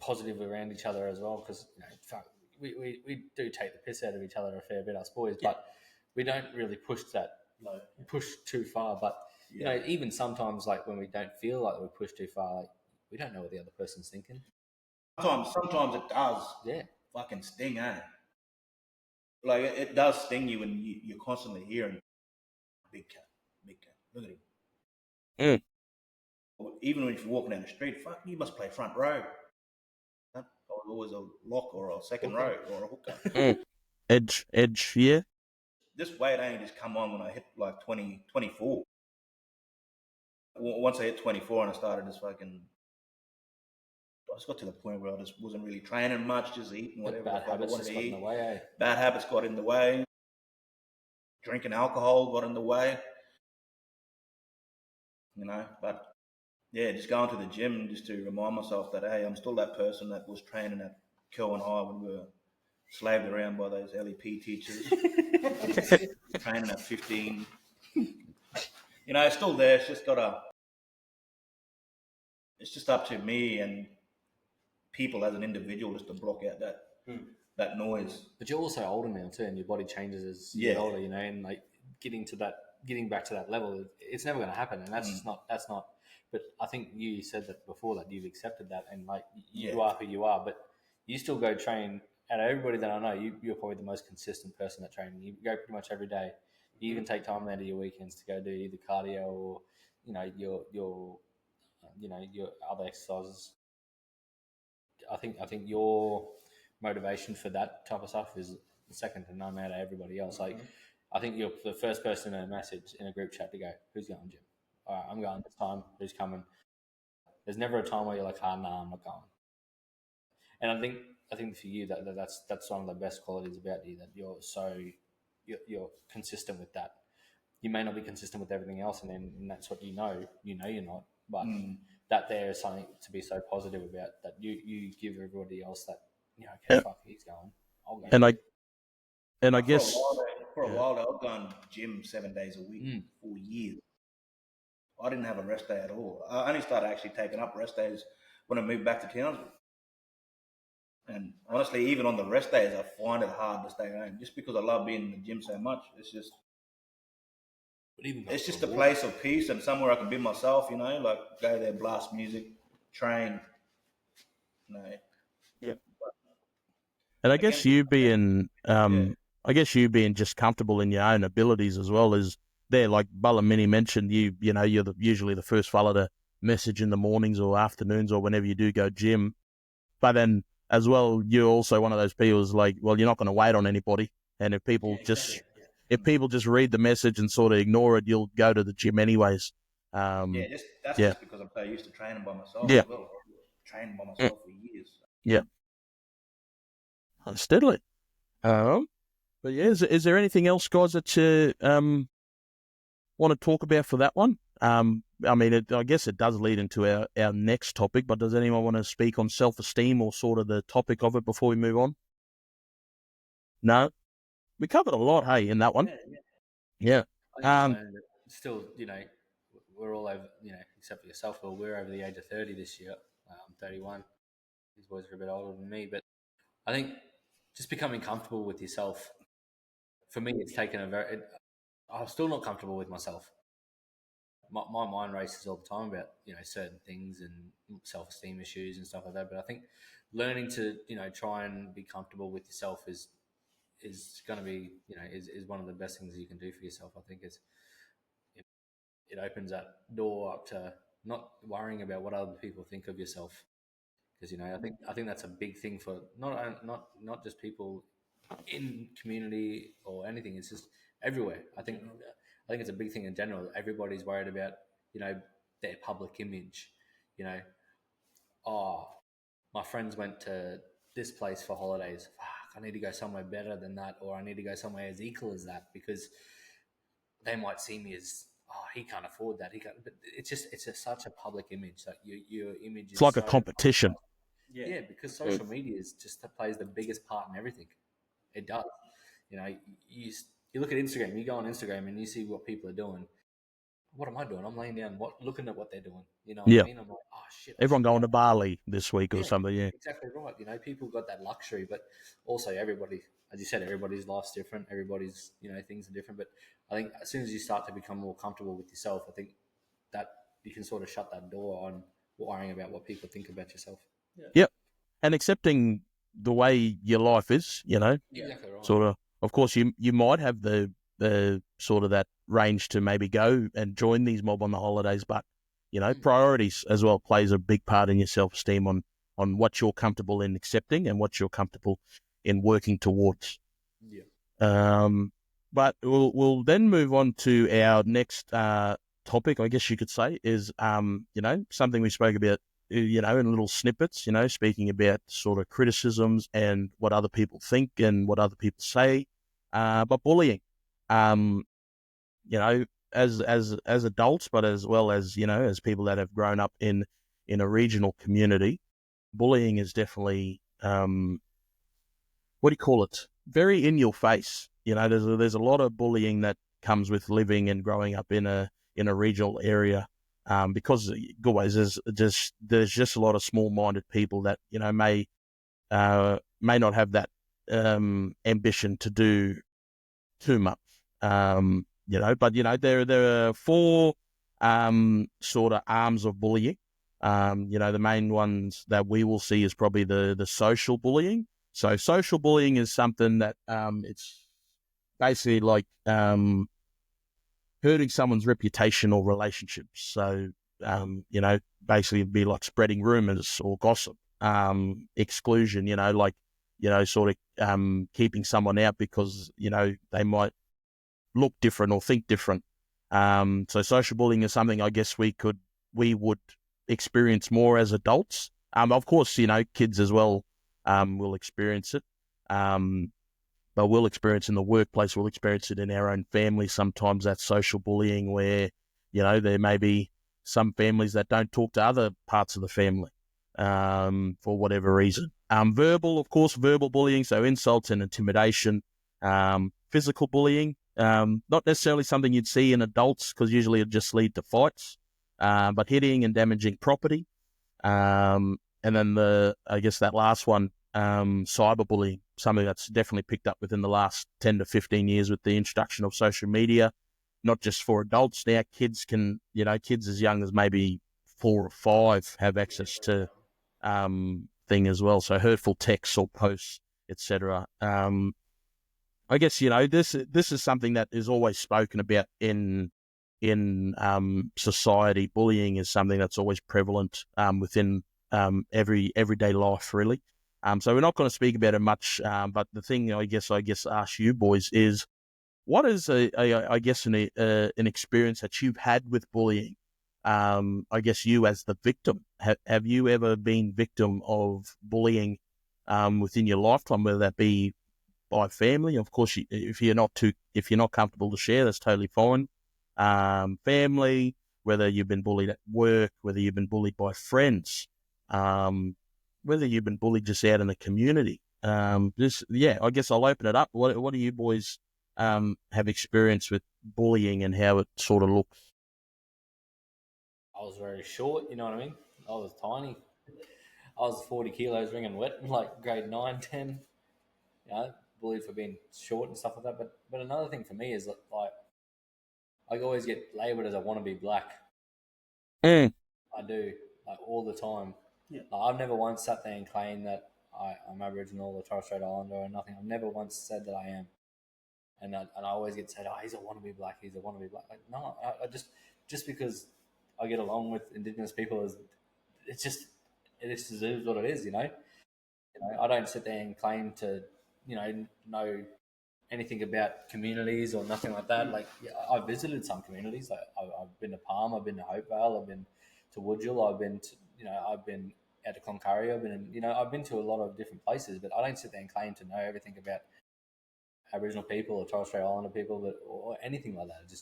Speaker 2: positive around each other as well, because we do take the piss out of each other a fair bit, us boys, but we don't really push too far. But even sometimes, like when we don't feel like we push too far, like we don't know what the other person's thinking.
Speaker 4: Sometimes it does.
Speaker 2: Yeah.
Speaker 4: Fucking sting, eh? Like it does sting you when you're constantly hearing big cat, look at him. Even when you're walking down the street, fuck, you must play front row. I was always a lock or a second row or a hooker.
Speaker 1: Edge, yeah.
Speaker 4: This weight only just come on when I hit like 24. Once I hit 24 and I started this fucking, I just got to the point where I just wasn't really training much, just eating whatever
Speaker 2: bad habits just got in the way, eh?
Speaker 4: Bad habits got in the way. Drinking alcohol got in the way. But yeah, just going to the gym just to remind myself that, hey, I'm still that person that was training at Kelvin High when we were slaved around by those LEP teachers. Training at 15. It's still there. It's just up to me and people as an individual just to block out that noise.
Speaker 2: But you're also older now too, and your body changes as you get older, and like getting back to that level, it's never going to happen, and that's not. But I think you said that before, that you've accepted that, and like you are who you are, but you still go train. Out of everybody that I know, you're probably the most consistent person at training. You go pretty much every day. You even take time out of your weekends to go do either cardio or your other exercises. I think your motivation for that type of stuff is second to none out of everybody else. Like, I think you're the first person in a message in a group chat to go, "Who's going, Jim? All right, I'm going this time. Who's coming?" There's never a time where you're like, "Ah, nah, I'm not going." And I think for you that's one of the best qualities about you, that you're consistent with that. You may not be consistent with everything else, and that's what you're not, but that there is something to be so positive about, that you give everybody else that, okay, fuck, he's going, I'll go.
Speaker 1: And I guess
Speaker 4: for a while I was going gym 7 days a week for years. I didn't have a rest day at all. I only started actually taking up rest days when I moved back to Townsville. And honestly, even on the rest days, I find it hard to stay home, just because I love being in the gym so much. It's just a place of peace and somewhere I can be myself, like go there, blast music, train.
Speaker 1: Yeah. And I guess you being just comfortable in your own abilities as well, is there, like Mini mentioned, you're usually the first fella to message in the mornings or afternoons or whenever you do go gym. But then as well, you're also one of those people who's like, well, you're not going to wait on anybody. And if people just read the message and sort of ignore it, you'll go to the gym anyways.
Speaker 4: Just because I'm so used to training by myself as well. Training by myself for years.
Speaker 1: Yeah. Steadily. But yeah, is there anything else, guys, that you want to talk about for that one? I mean, I guess it does lead into our next topic, but does anyone want to speak on self-esteem or sort of the topic of it before we move on? No? We covered a lot, hey, in that one. Yeah.
Speaker 2: Still, we're all over, except for yourself, but we're over the age of 30 this year. I'm 31. These boys are a bit older than me, but I think just becoming comfortable with yourself, for me, it's taken I'm still not comfortable with myself. My mind races all the time about, certain things and self-esteem issues and stuff like that. But I think learning to, try and be comfortable with yourself is going to be, is one of the best things you can do for yourself. I think it opens that door up to not worrying about what other people think of yourself, because I think that's a big thing for not just people in community or anything. It's just everywhere. I think it's a big thing in general. Everybody's worried about their public image. Oh, my friends went to this place for holidays. Fuck, I need to go somewhere better than that, or I need to go somewhere as equal as that, because they might see me as, oh, he can't afford that. He can't. But it's just such a public image. Like your image
Speaker 1: It's
Speaker 2: is
Speaker 1: like a
Speaker 2: so
Speaker 1: competition.
Speaker 2: yeah, because social media is just plays the biggest part in everything. It does. You look at Instagram. You go on Instagram and you see what people are doing. What am I doing? I'm laying down, looking at what they're doing. You know what I
Speaker 1: Yeah.
Speaker 2: mean? I'm like, oh shit, I
Speaker 1: Everyone
Speaker 2: should be
Speaker 1: going
Speaker 2: out.
Speaker 1: to Bali this week or
Speaker 2: Yeah,
Speaker 1: something. Yeah.
Speaker 2: exactly right. People got that luxury, but also everybody, as you said, everybody's life's different. Everybody's, things are different. But I think as soon as you start to become more comfortable with yourself, I think that you can sort of shut that door on worrying about what people think about yourself.
Speaker 1: Yep. And accepting the way your life is,
Speaker 2: Exactly right.
Speaker 1: sort of course, you might have the sort of that range to maybe go and join these mob on the holidays, but priorities as well plays a big part in your self-esteem on what you're comfortable in accepting and what you're comfortable in working towards.
Speaker 2: Yeah.
Speaker 1: But we'll then move on to our next topic, I guess you could say, is something we spoke about in little snippets, speaking about sort of criticisms and what other people think and what other people say. But bullying, as adults, but as well as, as people that have grown up in a regional community, bullying is definitely, what do you call it? Very in your face. There's a lot of bullying that comes with living and growing up in a regional area. Because always there's just a lot of small-minded people that may not have that ambition to do too much. But there are four sort of arms of bullying. The main ones that we will see is probably the social bullying. So social bullying is something that it's basically like hurting someone's reputation or relationships. So, basically it'd be like spreading rumors or gossip, exclusion, sort of keeping someone out because, they might look different or think different. So social bullying is something I guess we would experience more as adults. Of course, kids as well will experience it. But we'll experience in the workplace, we'll experience it in our own family. Sometimes that's social bullying where, there may be some families that don't talk to other parts of the family for whatever reason. Verbal bullying, so insults and intimidation. Physical bullying, not necessarily something you'd see in adults because usually it just lead to fights, but hitting and damaging property. And then I guess that last one, cyberbullying, something that's definitely picked up within the last 10 to 15 years with the introduction of social media, not just for adults. Now kids kids as young as maybe 4 or 5 have access to thing as well. So hurtful texts or posts, etc. I guess, this is something that is always spoken about in society. Bullying is something that's always prevalent within everyday life, really. So we're not going to speak about it much, but the thing I guess ask you boys is, what is an experience that you've had with bullying? I guess you as the victim, have you ever been victim of bullying within your lifetime, whether that be by family? Of course, if you're not comfortable to share, that's totally fine. Family, whether you've been bullied at work, whether you've been bullied by friends, whether you've been bullied just out in the community. I guess I'll open it up. What do you boys have experienced with bullying and how it sort of looks?
Speaker 2: was very short. You know what I mean? I was tiny. I was 40 kilos ringing wet in like grade 9, 10. You know, bullied for being short and stuff like that. But another thing for me is that, like, I always get labelled as I want to be black.
Speaker 1: Mm.
Speaker 2: I do, like, all the time.
Speaker 3: Yeah.
Speaker 2: Like, I've never once sat there and claimed that I'm Aboriginal or Torres Strait Islander or nothing. I've never once said that I am. And I always get said, oh, he's a wannabe black, he's a wannabe black. Like, no, I just because I get along with Indigenous people, it just is what it is, you know? I don't sit there and claim to, know anything about communities or nothing like that. Like, yeah, I've visited some communities. Like, I've been to Palm, I've been to Hopevale, I've been to Woodgill, I've been out to Cloncurry, I've been to a lot of different places, but I don't sit there and claim to know everything about Aboriginal people or Torres Strait Islander people, or anything like that.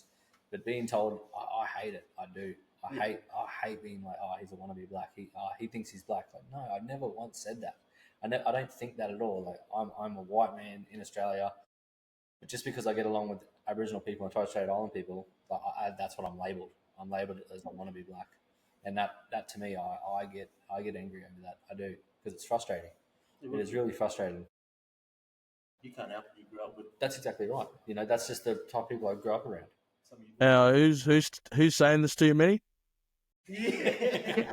Speaker 2: But being told, I hate it. I do. I hate being like, oh, he's a wannabe black. He thinks he's black. Like, no, I never once said that. I don't think that at all. Like, I'm a white man in Australia, but just because I get along with Aboriginal people and Torres Strait Island people, like, that's what I'm labelled. I'm labelled as I want to be black, and that to me, I get angry over that. I do, because it's frustrating. It is really frustrating.
Speaker 3: You can't help it. You grew up with.
Speaker 2: That's exactly right. That's just the type of people I grew up around.
Speaker 1: Who's saying this to you, Minnie?
Speaker 3: Yeah.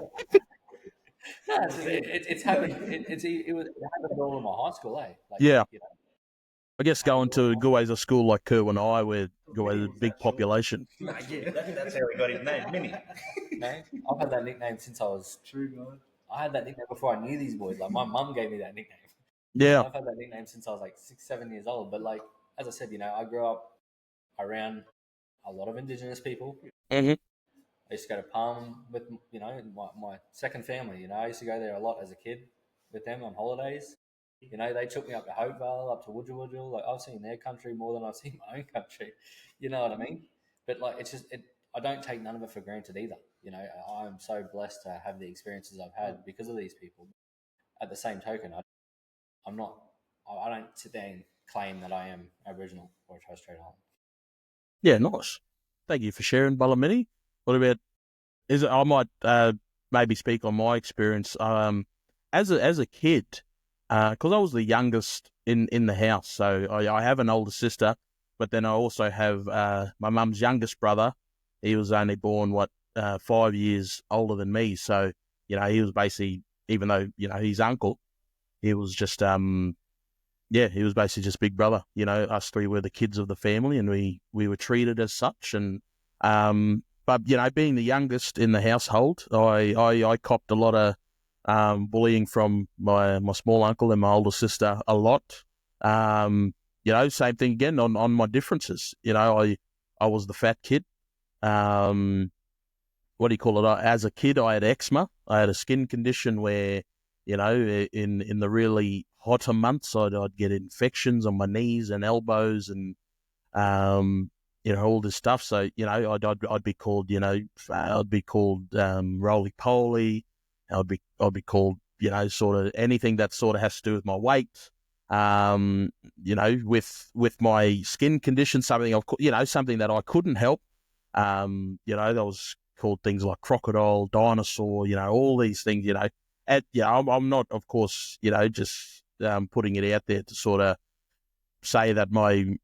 Speaker 2: It's happened. It happened all in my high school, eh? Like,
Speaker 1: yeah. I guess going to Guay's a school like Kerwin-I, where Guay's a big population.
Speaker 4: That's how he got his name, Minnie.
Speaker 2: Man, I've had that nickname since I was true, man. I had that nickname before I knew these boys. Like, my mum gave me that nickname.
Speaker 1: Yeah.
Speaker 2: I've had that nickname since I was like 6, 7 years old. But, like, as I said, I grew up around a lot of Indigenous people.
Speaker 1: Mm-hmm.
Speaker 2: I used to go to Palm with, my second family. I used to go there a lot as a kid with them on holidays. They took me up to Hopevale, up to Woodgill. Like, I've seen their country more than I've seen my own country. You know what I mean? But, like, it's just, I don't take none of it for granted either. I'm so blessed to have the experiences I've had because of these people. At the same token, I don't sit there and claim that I am Aboriginal or Torres Strait Islander.
Speaker 1: Yeah, nice. Thank you for sharing, Balamini. What about? I might maybe speak on my experience. As a kid, because I was the youngest in the house, so I have an older sister, but then I also have my mum's youngest brother. He was only born 5 years older than me, so he was basically, even though he's uncle, he was just he was basically just big brother. Us three were the kids of the family, and we were treated as such. And but being the youngest in the household, I copped a lot of bullying from my small uncle and my older sister a lot. Same thing again on my differences. I was the fat kid. What do you call it? As a kid, I had eczema. I had a skin condition where, in the really hotter months, I'd get infections on my knees and elbows and, all this stuff. So, I'd be called, roly poly. I'd be called, sort of anything that sort of has to do with my weight. With my skin condition, something that I couldn't help. That was called things like crocodile, dinosaur, all these things, and I'm not, of course, just putting it out there to sort of say that my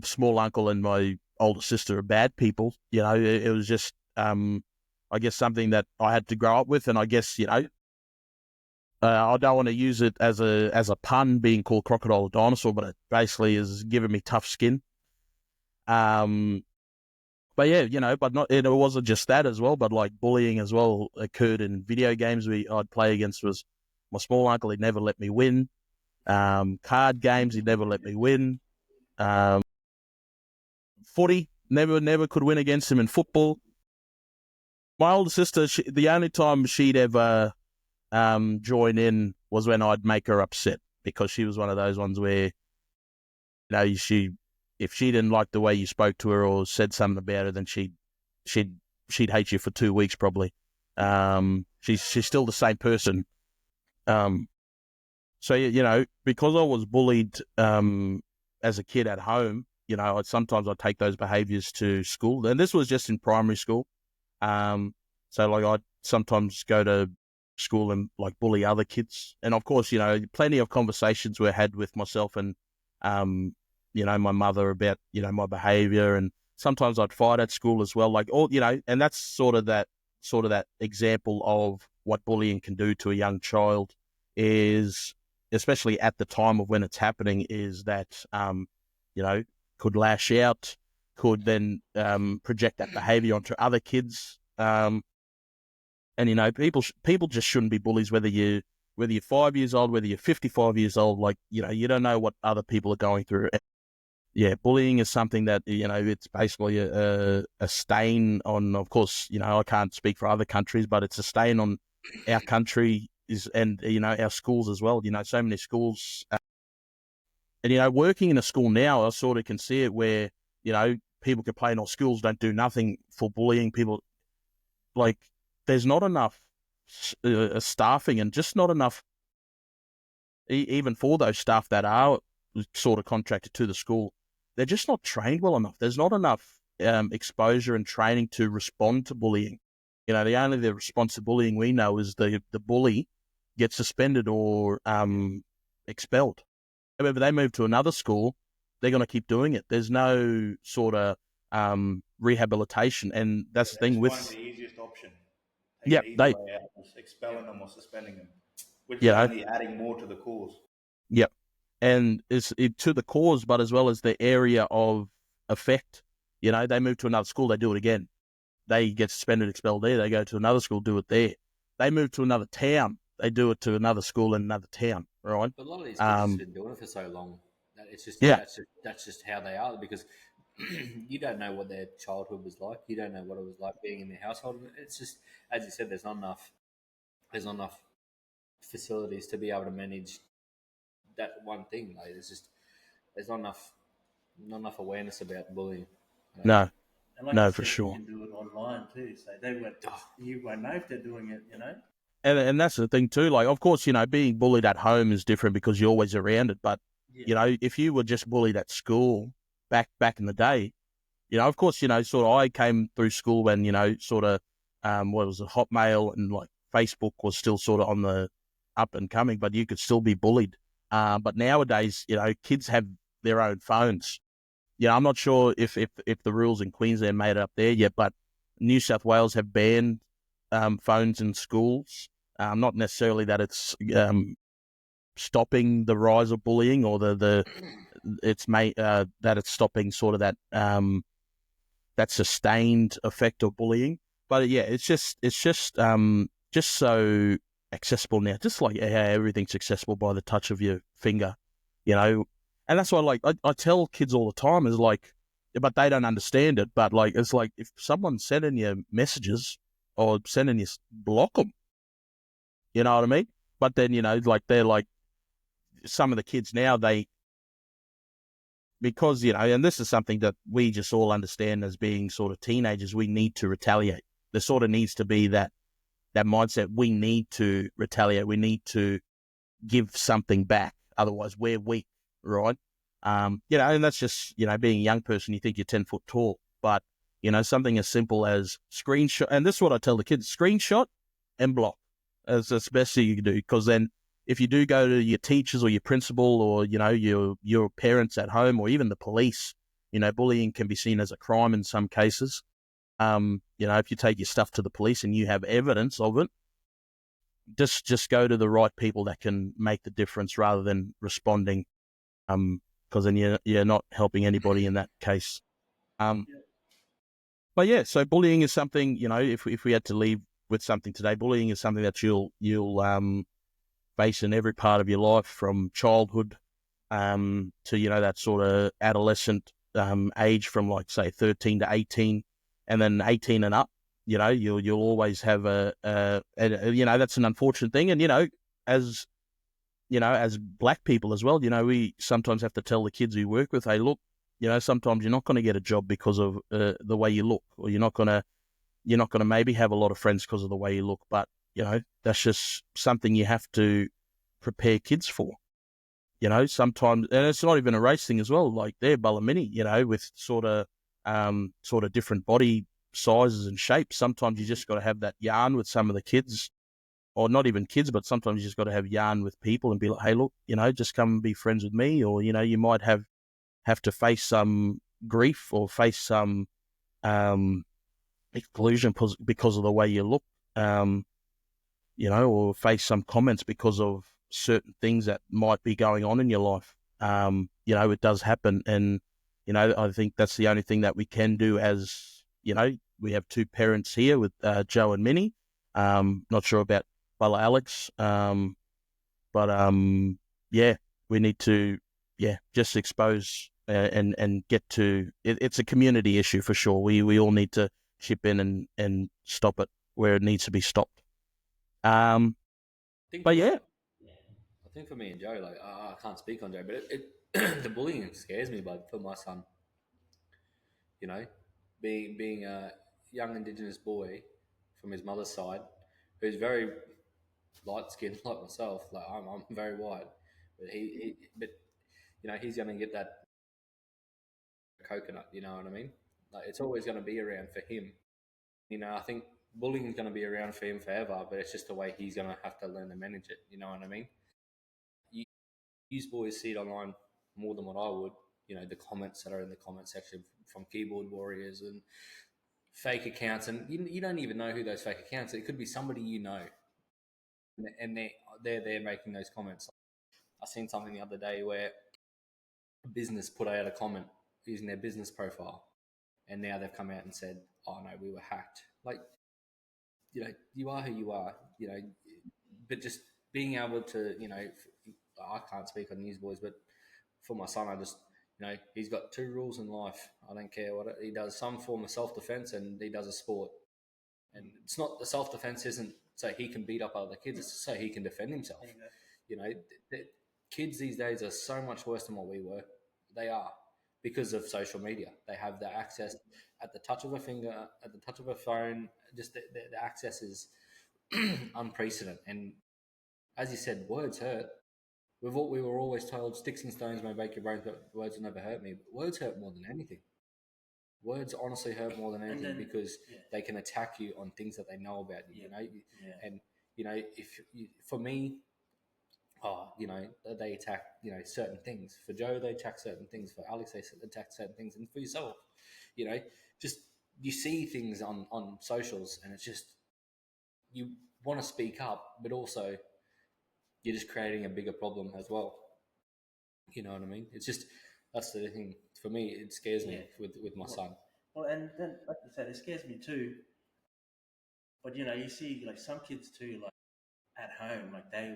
Speaker 1: small uncle and my older sister are bad people. It was just, I guess, something that I had to grow up with, and I guess, I don't want to use it as a pun, being called crocodile or dinosaur, but it basically is giving me tough skin. But yeah, but not, it wasn't just that as well, but like bullying as well occurred in video games. I'd play against was my small uncle. He'd never let me win. Card games, he'd never let me win. Footy, never could win against him in football. My older sister, the only time she'd ever join in was when I'd make her upset, because she was one of those ones where, if she didn't like the way you spoke to her or said something about her, then she'd hate you for 2 weeks probably. She's still the same person. So because I was bullied as a kid at home, sometimes I'd take those behaviours to school, and this was just in primary school. So like I sometimes go to school and like bully other kids. And of course, plenty of conversations were had with myself and, my mother about, my behavior. And sometimes I'd fight at school as well. Like all, and that's sort of that example of what bullying can do to a young child is, especially at the time of when it's happening, is that, could lash out, could then project that behavior onto other kids. And people just shouldn't be bullies, whether you're 5 years old, whether you're 55 years old. Like, you don't know what other people are going through. Yeah, bullying is something that, it's basically a stain on, of course, I can't speak for other countries, but it's a stain on our country and our schools as well. So many schools. And, working in a school now, I sort of can see it where, people complain, schools don't do nothing for bullying. People, like, there's not enough staffing and just not enough, even for those staff that are sort of contracted to the school. They're just not trained well enough. There's not enough exposure and training to respond to bullying. The response to bullying we know is the bully gets suspended or expelled. However, they move to another school, they're going to keep doing it. There's no sort of rehabilitation, and that's the thing with.
Speaker 4: Find the easiest option.
Speaker 1: Yeah,
Speaker 4: the easy way out, is expelling them or suspending them, which is only adding more to the cause.
Speaker 1: Yep, and it's to the cause, but as well as the area of effect. They move to another school, they do it again. They get suspended, expelled there. They go to another school, do it there. They move to another town, they do it to another school in another town. Right.
Speaker 2: But a lot of these kids have been doing it for so long that it's just that's just how they are, because you don't know what their childhood was like. You don't know what it was like being in their household. It's just, as you said, there's not enough facilities to be able to manage that one thing. Like there's not enough awareness about bullying.
Speaker 1: No.
Speaker 3: And like
Speaker 1: No,
Speaker 3: you
Speaker 1: for
Speaker 3: said,
Speaker 1: sure.
Speaker 3: you can do it online too, so you won't know if they're doing it,
Speaker 1: And that's the thing too. Like, of course, being bullied at home is different because you're always around it. But if you were just bullied at school back in the day, of course, sort of I came through school when sort of what was it, Hotmail and like Facebook was still sort of on the up and coming, but you could still be bullied. But nowadays, kids have their own phones. I'm not sure if the rules in Queensland made it up there yet, but New South Wales have banned phones in schools. Not necessarily that it's stopping the rise of bullying or that it's stopping sort of that sustained effect of bullying. But yeah, it's just so accessible now, just like how everything's accessible by the touch of your finger, And that's why, I tell kids all the time is like, but they don't understand it. But like, it's like if someone's sending you messages or sending you, block them. You know what I mean? But then, they're like some of the kids now, because, and this is something that we just all understand as being sort of teenagers, we need to retaliate. There sort of needs to be that mindset. We need to retaliate. We need to give something back. Otherwise we're weak, right? And that's just, being a young person, you think you're 10 foot tall, but, something as simple as screenshot. And this is what I tell the kids, screenshot and block as the best thing you can do. Because then if you do go to your teachers or your principal or, your parents at home or even the police, bullying can be seen as a crime in some cases. If you take your stuff to the police and you have evidence of it, just go to the right people that can make the difference rather than responding, because then you're not helping anybody in that case. But yeah, so bullying is something, if we had to leave with something today, bullying is something that you'll face in every part of your life, from childhood to that sort of adolescent age, from like say 13 to 18, and then 18 and up. You'll always have that's an unfortunate thing. And as black people as well, we sometimes have to tell the kids we work with, hey, look, sometimes you're not going to get a job because of the way you look, or you're not going to maybe have a lot of friends because of the way you look. But that's just something you have to prepare kids for. Sometimes, and it's not even a race thing as well. Like they're Ballamini, with sort of different body sizes and shapes. Sometimes you just got to have that yarn with some of the kids, or not even kids, but sometimes you just got to have yarn with people and be like, hey, look, just come and be friends with me. Or, you might have to face some grief or face some exclusion because of the way you look, or face some comments because of certain things that might be going on in your life. It does happen. And, I think that's the only thing that we can do as, we have two parents here with Joe and Minnie. Not sure about Bella Alex. But we need to, just expose and get to it. It's a community issue for sure. We all need to chip in and stop it where it needs to be stopped.
Speaker 2: I think
Speaker 1: But
Speaker 2: for,
Speaker 1: yeah,
Speaker 2: I think for me and Joe, like I can't speak on Joe, but it the bullying scares me, but for my son, you know, being a young Indigenous boy from his mother's side, who's very light skinned like myself, like I'm very white, but but he's gonna get that coconut, you know what I mean? Like it's always gonna be around for him. I think bullying is gonna be around for him forever, but it's just the way he's gonna have to learn to manage it. You know what I mean? You boys see it online more than what I would. The comments that are in the comment section from keyboard warriors and fake accounts, and you don't even know who those fake accounts are. It could be somebody and they're there making those comments. I seen something the other day where a business put out a comment using their business profile, and now they've come out and said, "Oh no, we were hacked." Like, you are who you are, but just being able to, I can't speak on Newsboys, but for my son, I just, he's got two rules in life. I don't care what he does, some form of self defense, and he does a sport. And it's not, the self defense isn't so he can beat up other kids; it's so he can defend himself. Kids these days are so much worse than what we were. They are, because of social media. They have the access at the touch of a finger, at the touch of a phone. Just the access is unprecedented. And as you said, words hurt. We were always told sticks and stones may break your bones, but words will never hurt me. But words hurt more than anything. Words honestly hurt more than anything, because they can attack you on things that they know about you. And if for me, they attack certain things. For Joe, they attack certain things. For Alex, they attack certain things. And for yourself, just you see things on socials, and it's just you want to speak up, but also you're just creating a bigger problem as well. You know what I mean? It's just, that's the thing. For me, it scares me with my son.
Speaker 3: Well, and then like you said, it scares me too. But you see like some kids too, like at home, like they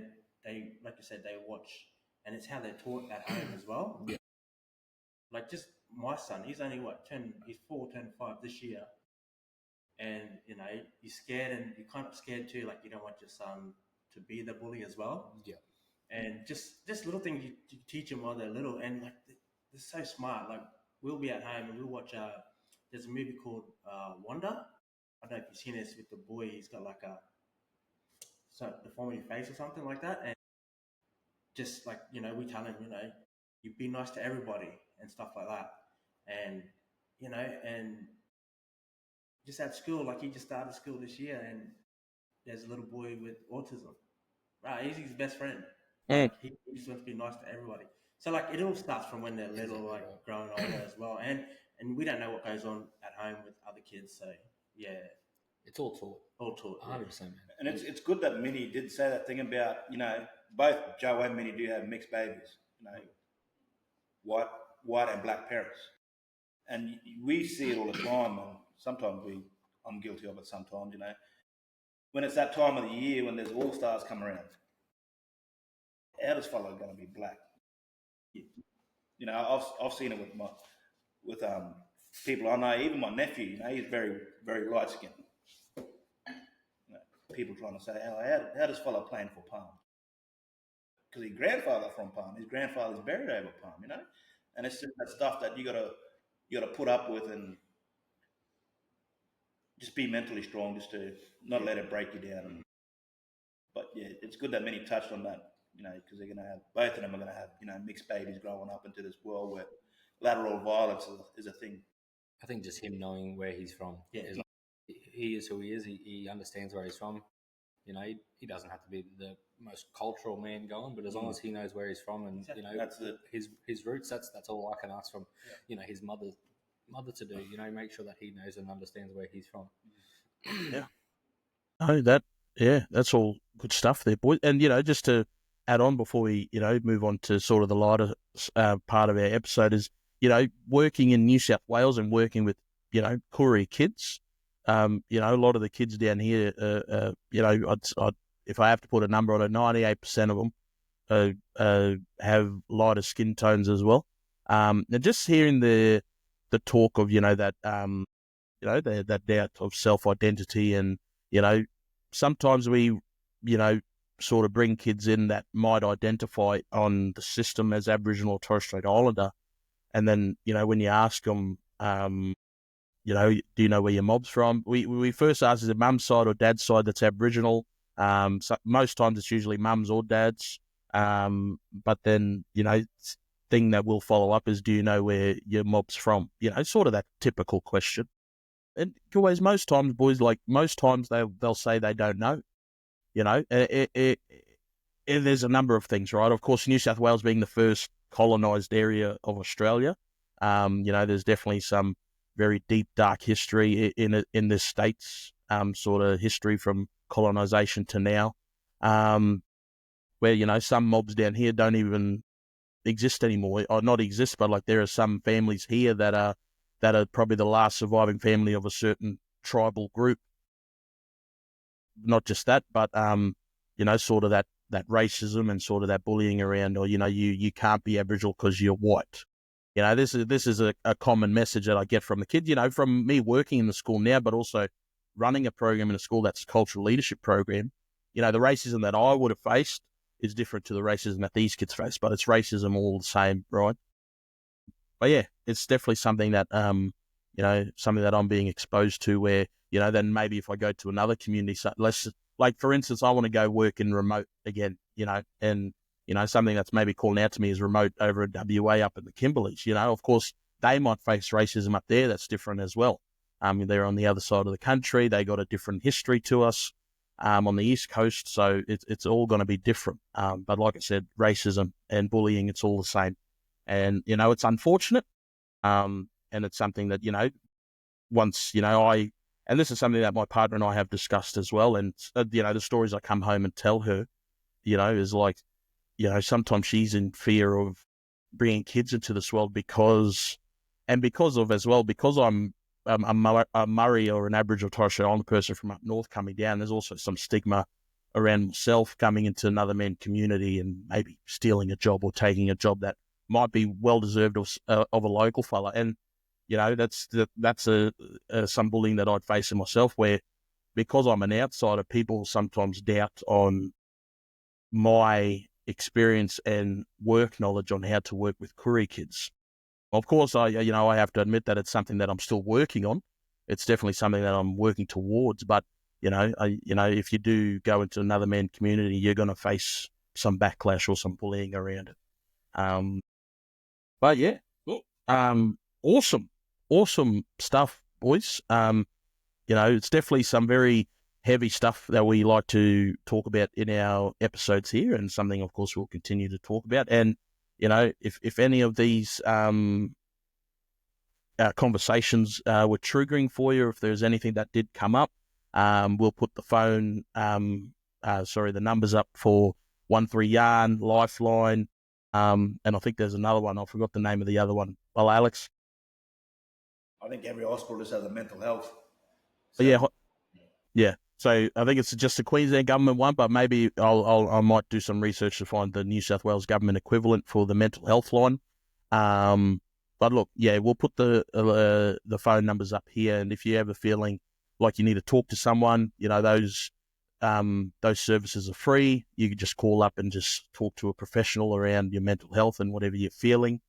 Speaker 3: like you said, they watch, and it's how they're taught at home as well.
Speaker 2: Yeah.
Speaker 3: Like just my son, he's only he's 4, turned 5 this year, and you're scared, and you're kind of scared too. Like you don't want your son to be the bully as well.
Speaker 2: Yeah.
Speaker 3: And just little things you teach them while they're little, and like they're so smart. Like we'll be at home and we'll watch. There's a movie called Wonder. I don't know if you've seen this with the boy. He's got like a deformity face or something like that, and just like we tell him, you be nice to everybody and stuff like that, and and just at school, like he just started school this year, and there's a little boy with autism. Right, he's his best friend. Like, he just wants to be nice to everybody. So like it all starts from when they're little,
Speaker 2: Exactly
Speaker 3: like
Speaker 2: right.
Speaker 3: growing older as well, and we don't know what goes on at home with other kids. So yeah,
Speaker 2: it's all taught.
Speaker 3: All taught.
Speaker 2: 100%, man.
Speaker 4: And it's good that Minnie did say that thing about, both Joe and Minnie do have mixed babies, white and black parents. And we see it all the time, and sometimes I'm guilty of it sometimes, when it's that time of the year when there's all stars come around. How does fellow going to be black? I've seen it with people I know, even my nephew. He's very, very light skinned. People trying to say, how does fellow playing for Palm? Because his grandfather from Palm, his grandfather's buried over Palm, and it's just that stuff that you gotta put up with, and just be mentally strong, just to not let it break you down. But yeah, it's good that Minnie touched on that, because they're gonna have, both of them are gonna have, mixed babies growing up into this world where lateral violence is a thing.
Speaker 2: I think just him knowing where he's from is he is who he is. He understands where he's from. You know, he doesn't have to be the most cultural man going, but as long as he knows where he's from and you know
Speaker 4: That's it.
Speaker 2: his roots, that's all I can ask from
Speaker 4: Yeah.
Speaker 2: you know his mother to do. You know, make sure that he knows and understands where he's from.
Speaker 1: Yeah. Oh, that's all good stuff there, boys. And just to add on before we move on to sort of the lighter part of our episode is working in New South Wales and working with Koori kids. A lot of the kids down here, I'd, if I have to put a number on it, 98% of them have lighter skin tones as well. And just hearing the talk of that that doubt of self-identity, and sometimes we sort of bring kids in that might identify on the system as Aboriginal or Torres Strait Islander, and then when you ask them, do you know where your mob's from? We first ask, is it mum's side or dad's side that's Aboriginal? So most times it's usually mums or dads. But then, thing that will follow up is, do you know where your mob's from? Sort of that typical question. And always, most times, boys, most times they'll say they don't know. There's a number of things, right? Of course, New South Wales being the first colonised area of Australia, there's definitely some very deep, dark history in the state's sort of history from colonisation to now, where some mobs down here don't even exist anymore, or not exist, but there are some families here that are probably the last surviving family of a certain tribal group. Not just that, but sort of that racism and sort of that bullying around, or you can't be Aboriginal because you're white. This is a common message that I get from the kids, from me working in the school now, but also running a program in a school that's a cultural leadership program. The racism that I would have faced is different to the racism that these kids face, but it's racism all the same, right? But yeah, it's definitely something that, something that I'm being exposed to where, then maybe if I go to another community, so for instance, I want to go work in remote again, and, something that's maybe calling out to me is remote over in WA up in the Kimberleys. Of course, they might face racism up there. That's different as well. They're on the other side of the country. They got a different history to us on the East Coast. So it's all going to be different. But like I said, racism and bullying, it's all the same. And, it's unfortunate. And it's something that, once, and this is something that my partner and I have discussed as well. And, the stories I come home and tell her, is sometimes she's in fear of bringing kids into this world because I'm a Murray or an Aboriginal Torres Strait Islander person from up north coming down. There's also some stigma around myself coming into another man community and maybe stealing a job or taking a job that might be well deserved of a local fella. And that's some bullying that I'd face in myself, where because I'm an outsider, people sometimes doubt on my experience and work knowledge on how to work with Koori kids. Of course, I have to admit that it's something that I'm still working on. It's definitely something that I'm working towards. But if you do go into another man community, you're going to face some backlash or some bullying around it. But yeah, awesome stuff, boys. It's definitely some very heavy stuff that we like to talk about in our episodes here, and something, of course, we'll continue to talk about. And if any of these conversations were triggering for you, if there's anything that did come up, we'll put the numbers up for 13 Yarn, Lifeline, and I think there's another one. I forgot the name of the other one. Well, Alex?
Speaker 4: I think every hospital just has a mental health.
Speaker 1: So, yeah. So I think it's just the Queensland government one, but maybe I might do some research to find the New South Wales government equivalent for the mental health line. But look, yeah, we'll put the phone numbers up here, and if you're ever feeling like you need to talk to someone, those services are free. You can just call up and just talk to a professional around your mental health and whatever you're feeling.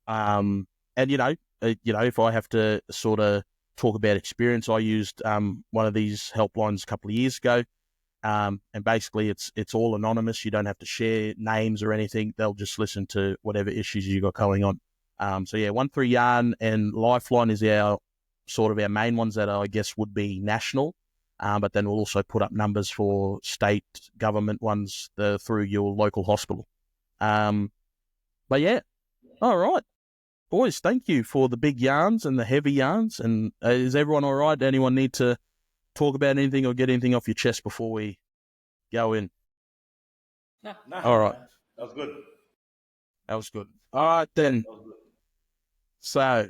Speaker 1: And if I have to sort of talk about experience, I used one of these helplines a couple of years ago, and basically it's all anonymous. You don't have to share names or anything. They'll just listen to whatever issues you got going on. 13 Yarn and Lifeline is our sort of our main ones that I guess would be national. But then we'll also put up numbers for state government ones through your local hospital. But yeah, all right. Boys, thank you for the big yarns and the heavy yarns. And is everyone all right? Anyone need to talk about anything or get anything off your chest before we go in?
Speaker 2: No.
Speaker 1: All right.
Speaker 4: That was good.
Speaker 1: That was good. All right, then. So,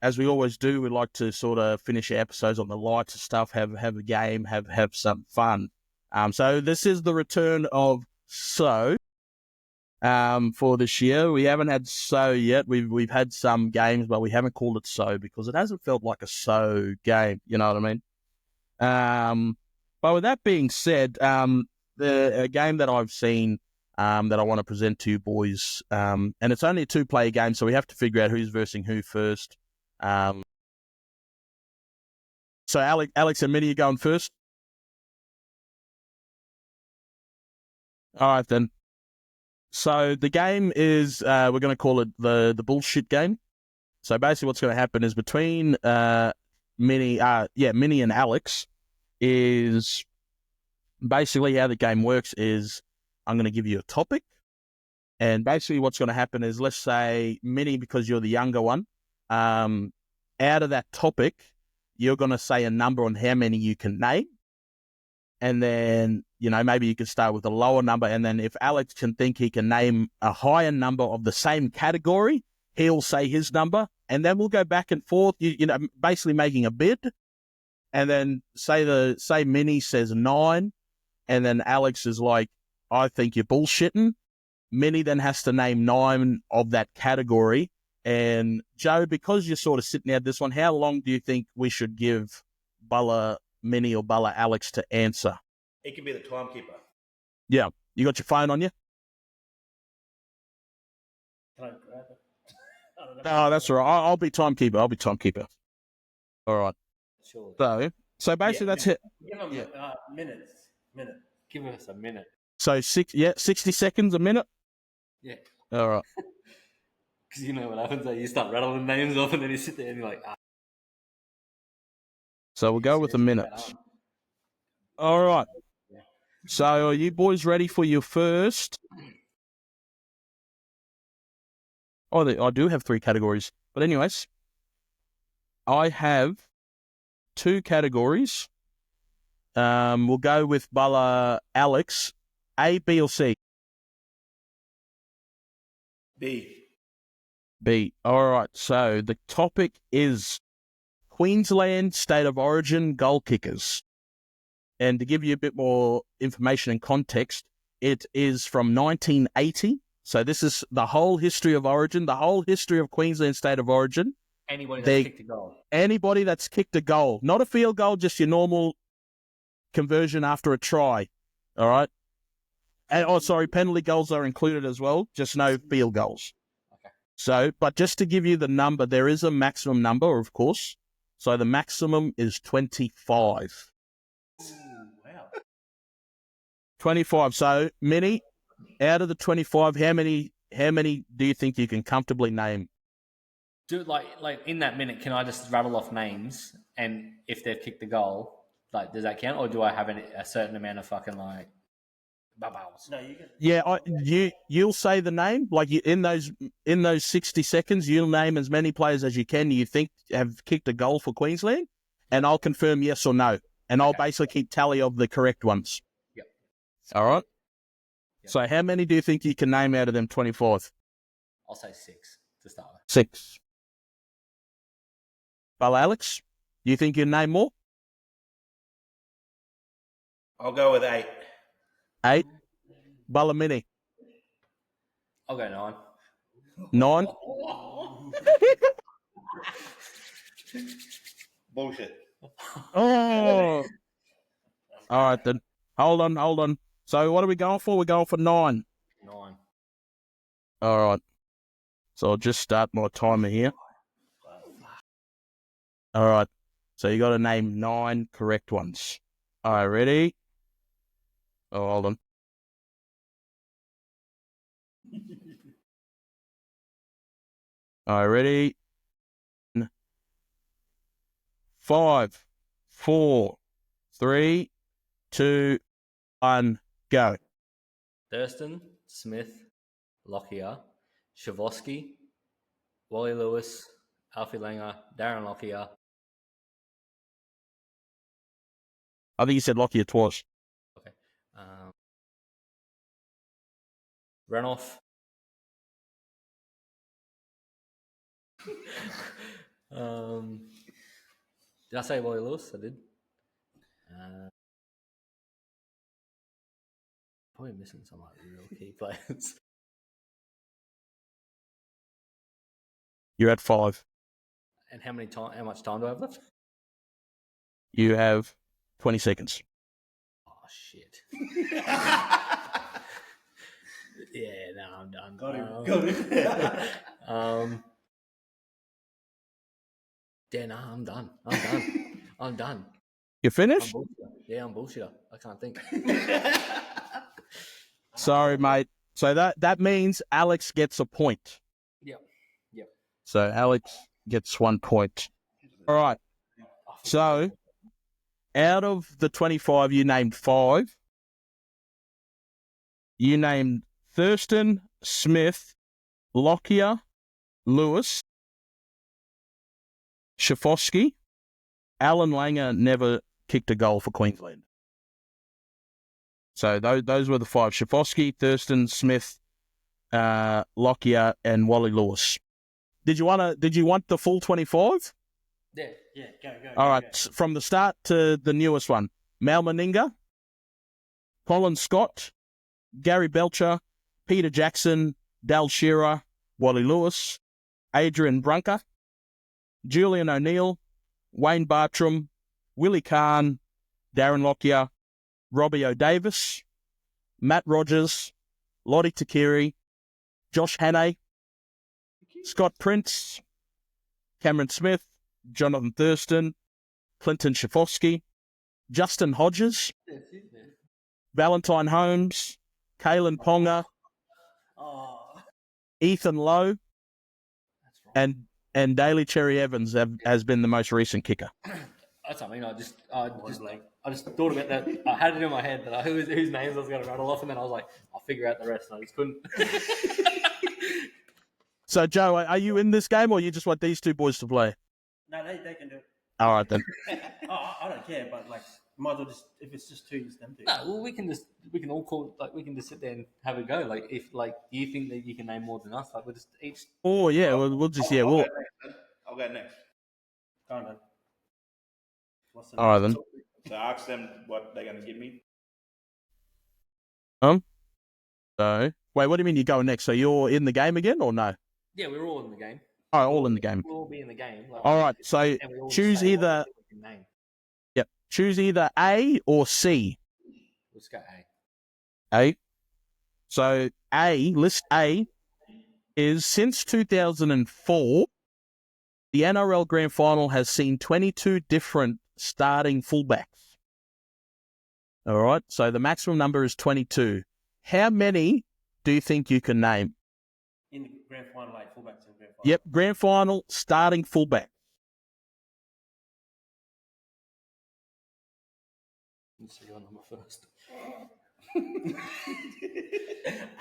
Speaker 1: as we always do, we like to sort of finish our episodes on the lighter stuff, have a game, have some fun. So this is the return of SOOOO. For this year, we haven't had SOOOO yet. We've had some games, but we haven't called it SOOOO because it hasn't felt like a SOOOO game. You know what I mean? But with that being said, a game that I've seen that I want to present to you boys, and it's only a 2-player game, so we have to figure out who's versing who first. So Alex and Minnie are going first. All right then. So the game is we're going to call it the bullshit game. So basically, what's going to happen is between Minnie and Alex is basically how the game works is I'm going to give you a topic, and basically what's going to happen is, let's say Minnie, because you're the younger one, out of that topic, you're going to say a number on how many you can name. And then, maybe you could start with a lower number. And then if Alex can think he can name a higher number of the same category, he'll say his number. And then we'll go back and forth, basically making a bid. And then say Minnie says 9. And then Alex is like, I think you're bullshitting. Minnie then has to name 9 of that category. And Joe, because you're sort of sitting out this one, how long do you think we should give Bulla Minnie or Bulla Alex to answer?
Speaker 4: It can be the timekeeper.
Speaker 1: Yeah. You got your phone on you?
Speaker 3: Can I grab it? I don't know.
Speaker 1: No, that's all right. I'll be timekeeper. All right.
Speaker 2: Sure.
Speaker 1: So basically that's it.
Speaker 3: Give them
Speaker 1: Yeah.
Speaker 3: minutes.
Speaker 2: Give us a minute.
Speaker 1: So 60 seconds, a minute?
Speaker 2: Yeah.
Speaker 1: All right.
Speaker 2: Because you know what happens, you start rattling names off and then you sit there and you're like,
Speaker 1: So we'll go with a minute. All right.
Speaker 2: Yeah.
Speaker 1: So are you boys ready for your first? Oh, I do have 3 categories. But anyways, I have 2 categories. We'll go with Bulla Alex. A, B, or C? B. All right. So the topic is Queensland State of Origin goal kickers. And to give you a bit more information and context, it is from 1980. So this is the whole history of Origin, the whole history of Queensland State of Origin.
Speaker 2: Anybody that's kicked a goal.
Speaker 1: Anybody that's kicked a goal. Not a field goal, just your normal conversion after a try. All right? And, penalty goals are included as well, just no field goals.
Speaker 2: Okay.
Speaker 1: So, but just to give you the number, there is a maximum number, of course. So the maximum is 25.
Speaker 3: Ooh, wow.
Speaker 1: 25. So, Minnie, out of the 25, how many do you think you can comfortably name?
Speaker 2: Do like in that minute, can I just rattle off names, and if they've kicked the goal, like does that count, or do I have a certain amount of fucking like bubbles?
Speaker 3: No, you can.
Speaker 1: Yeah, you'll say the name, like in those 60 seconds, you'll name as many players as you can you think have kicked a goal for Queensland, and I'll confirm yes or no, and I'll basically keep tally of the correct ones.
Speaker 2: Yep.
Speaker 1: All right.
Speaker 2: Yep.
Speaker 1: So how many do you think you can name out of them 25?
Speaker 2: I'll say 6 to start with.
Speaker 1: 6. Well, Alex, you think you can name more?
Speaker 4: I'll go with 8.
Speaker 1: 8. Bulla Minnie.
Speaker 2: I'll go 9.
Speaker 1: 9.
Speaker 4: Bullshit.
Speaker 1: Oh. All right, then. Hold on. So what are we going for? We're going for 9.
Speaker 2: 9.
Speaker 1: All right. So I'll just start my timer here. All right. So you got to name 9 correct ones. All right, ready? Oh, hold on. All right, ready? 5, 4, 3, 2, 1, go.
Speaker 2: Thurston, Smith, Lockyer, Shavosky, Wally Lewis, Alfie Langer, Darren Lockyer.
Speaker 1: I think you said Lockyer twice.
Speaker 2: Okay. Renoff. Did I say Wally Lewis? I did. Probably missing some like real key players.
Speaker 1: You're at 5.
Speaker 2: And how much time do I have left?
Speaker 1: You have 20 seconds.
Speaker 2: Oh shit. Yeah, no, I'm done.
Speaker 3: Got it.
Speaker 2: Yeah, no, I'm done. I'm done.
Speaker 1: You finished?
Speaker 2: I'm bullshitter. I can't think.
Speaker 1: Sorry, mate. So that means Alex gets a point.
Speaker 2: Yep.
Speaker 1: So Alex gets 1 point. All right. So out of the 25, you named 5. You named Thurston, Smith, Lockyer, Lewis, Shafosky. Alan Langer never kicked a goal for Queensland. So those were the 5. Shafosky, Thurston, Smith, Lockyer, and Wally Lewis. Did you want the full 25?
Speaker 3: Yeah, go.
Speaker 1: All right, from the start to the newest one. Mal Meninga, Colin Scott, Gary Belcher, Peter Jackson, Dal Shearer, Wally Lewis, Adrian Brunker, Julian O'Neill, Wayne Bartram, Willie Kahn, Darren Lockyer, Robbie O'Davis, Matt Rogers, Lottie Takiri, Josh Hannay, Scott Prince, Cameron Smith, Jonathan Thurston, Clinton Shafosky, Justin Hodges, Valentine Holmes, Kalen Ponga, Ethan Lowe, and Daly Cherry Evans has been the most recent kicker.
Speaker 2: That's what I mean. I just thought about that. I had it in my head that whose names I was going to rattle off, and then I was like, I'll figure out the rest, and I just couldn't.
Speaker 1: So, Joe, are you in this game, or you just want these two boys to play?
Speaker 3: No, they can do it.
Speaker 1: All right, then.
Speaker 3: I don't care, but like, might as well just, if it's just 2, just them 2.
Speaker 2: No, well, we can all call, like, we can just sit there and have a go. Like, if, like, you think that you can name more than us, like, we'll just each.
Speaker 1: Oh, yeah, we'll just, yeah, we'll.
Speaker 4: I'll go next.
Speaker 3: Go on, then.
Speaker 1: All right, then.
Speaker 4: So ask them what they're going to give me.
Speaker 1: So, wait, what do you mean you're going next? So you're in the game again, or no?
Speaker 2: Yeah, we're all in the game.
Speaker 1: Oh, all in the game.
Speaker 2: We'll all be in the game. Like,
Speaker 1: All right, so choose either. Yep, choose either A or C.
Speaker 2: Let's go A.
Speaker 1: A. So list A is since 2004, the NRL Grand Final has seen 22 different starting fullbacks. All right, so the maximum number is 22. How many do you think you can name?
Speaker 3: In the grand final, like fullbacks in grand final.
Speaker 1: Yep, Grand Final starting fullback.
Speaker 2: Let's see your number first.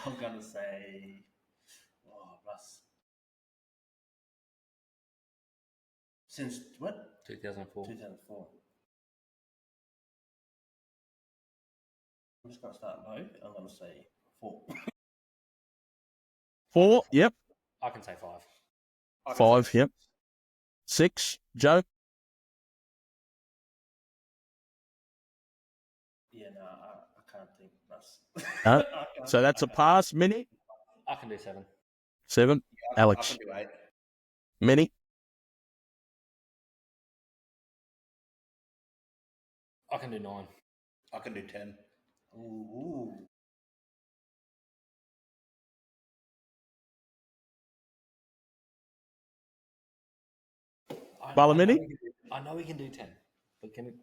Speaker 3: I'm gonna say, Russ. Since what?
Speaker 2: 2004.
Speaker 3: 2004. I'm just gonna start low. I'm gonna say 4.
Speaker 1: 4, yep.
Speaker 2: I can say 5.
Speaker 1: 5, yep. 6, Joe.
Speaker 3: Yeah, no, I can't think. Russ.
Speaker 1: So that's a pass. Minnie.
Speaker 2: I can do 7.
Speaker 1: 7. Alex.
Speaker 4: I can do 8.
Speaker 1: Minnie.
Speaker 2: I can do 9.
Speaker 4: I can do 10.
Speaker 3: Ooh.
Speaker 1: Balamini?
Speaker 2: I know we can do 10, but can it?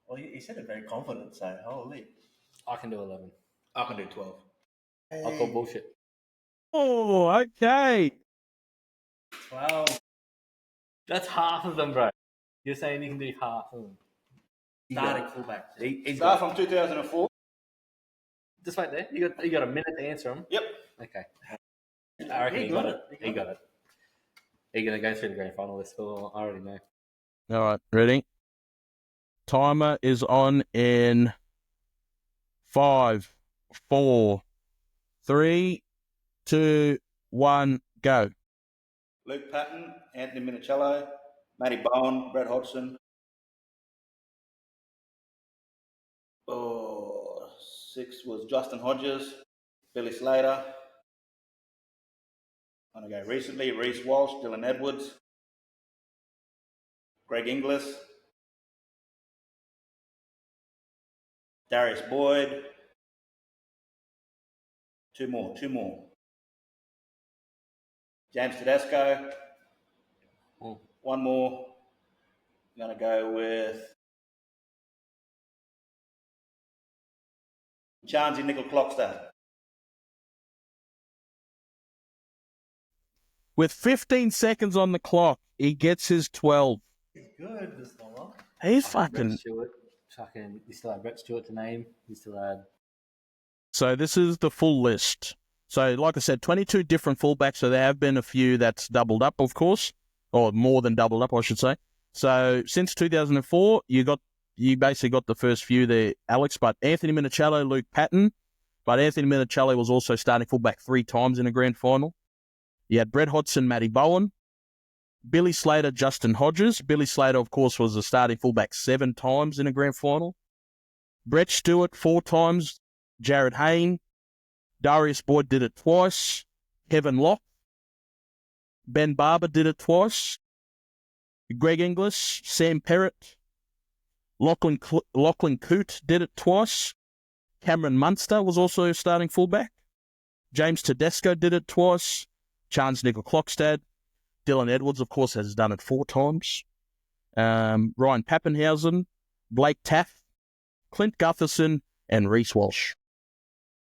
Speaker 3: Well, he said it very confident, so holy.
Speaker 2: I can do 11.
Speaker 4: I can do 12.
Speaker 2: I'll call bullshit.
Speaker 1: Oh, okay.
Speaker 3: 12.
Speaker 2: That's half of them, bro. You're saying you can do half of them.
Speaker 3: Starting fullback.
Speaker 2: He's
Speaker 4: Start
Speaker 2: got,
Speaker 4: from 2004.
Speaker 2: just wait there. You got a minute to answer them.
Speaker 4: Yep.
Speaker 2: Okay. I reckon
Speaker 3: He
Speaker 2: he
Speaker 3: got
Speaker 2: got
Speaker 3: it.
Speaker 2: it. He got it. He's going to go through the grand final this school. I already know.
Speaker 1: All right, ready? Timer is on in 5, 4, 3, 2, 1, go.
Speaker 4: Luke Patton, Anthony Minicello, Matty Bowen, Brett Hodgson. Oh, 6 was Justin Hodges, Billy Slater. I'm going to go recently, Reece Walsh, Dylan Edwards, Greg Inglis, Darius Boyd. Two more. James Tedesco. One more. I'm going to go with Charnsy Nickel Clockstad.
Speaker 1: With 15 seconds on the clock, he gets his 12.
Speaker 3: He's good this long.
Speaker 1: He's
Speaker 2: Brett
Speaker 1: fucking...
Speaker 2: Stewart. You still had Brett Stewart to name. You still had...
Speaker 1: So this is the full list. So like I said, 22 different fullbacks. So there have been a few that's doubled up, of course, or more than doubled up, I should say. So since 2004, you basically got the first few there, Alex, but Anthony Minicello, Luke Patton. But Anthony Minicello was also starting fullback 3 times in a grand final. You had Brett Hodgson, Matty Bowen, Billy Slater, Justin Hodges. Billy Slater, of course, was a starting fullback 7 times in a grand final. Brett Stewart 4 times. Jared Hayne. Darius Boyd did it twice. Kevin Locke. Ben Barber did it twice. Greg Inglis, Sam Perrott. Lachlan Coote did it twice. Cameron Munster was also a starting fullback. James Tedesco did it twice. Charns Nickel Clockstad. Dylan Edwards, of course, has done it 4 times. Ryan Pappenhausen, Blake Taff, Clint Gutherson, and Reece Walsh.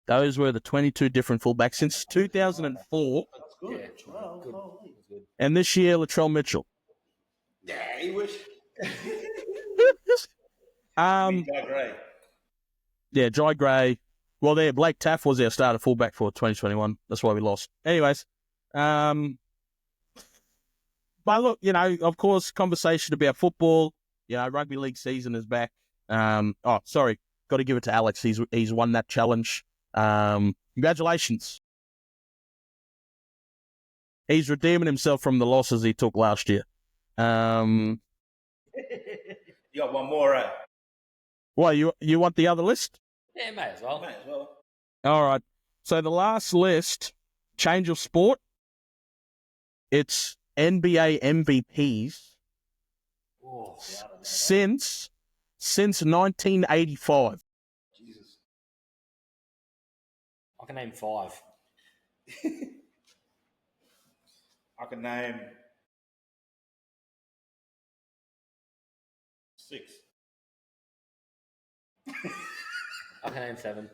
Speaker 1: Those were the 22 different fullbacks since 2004.
Speaker 3: That's good.
Speaker 2: Yeah,
Speaker 3: 12.
Speaker 2: good.
Speaker 3: Holy.
Speaker 2: That's good.
Speaker 1: And this year, Latrell Mitchell.
Speaker 4: Yeah, he wish.
Speaker 1: Um,
Speaker 4: Guy Gray.
Speaker 1: Yeah, Jai Gray. Well, there, Blake Taff was our starter fullback for 2021. That's why we lost. Anyways, but look, of course, conversation about football. Rugby league season is back. Got to give it to Alex. He's won that challenge. Congratulations. He's redeeming himself from the losses he took last year.
Speaker 4: You got one more, right?
Speaker 1: Well, you want the other list?
Speaker 2: Yeah, may as well.
Speaker 1: All right. So the last list, change of sport. It's NBA MVPs
Speaker 2: Oh,
Speaker 1: since 1985.
Speaker 4: Jesus.
Speaker 2: I can name 5.
Speaker 4: I can name 6.
Speaker 2: I can name 7.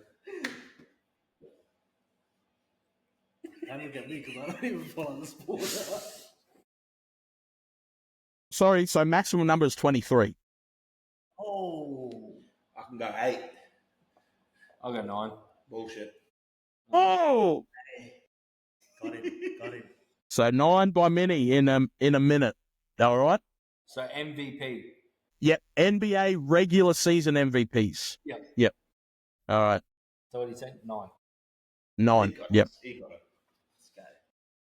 Speaker 3: Don't look at me because I don't even follow the sport.
Speaker 1: Sorry, so maximum number is 23.
Speaker 3: Oh.
Speaker 4: I can go 8.
Speaker 2: I'll go 9.
Speaker 4: Bullshit.
Speaker 1: Oh!
Speaker 3: Got him.
Speaker 1: So 9 by many in a minute. All right?
Speaker 2: So MVP.
Speaker 1: Yep, NBA regular season MVPs.
Speaker 2: Yep.
Speaker 1: All right.
Speaker 2: So what do you say? 9.
Speaker 1: 9. Yep.
Speaker 4: He got it. Let's go.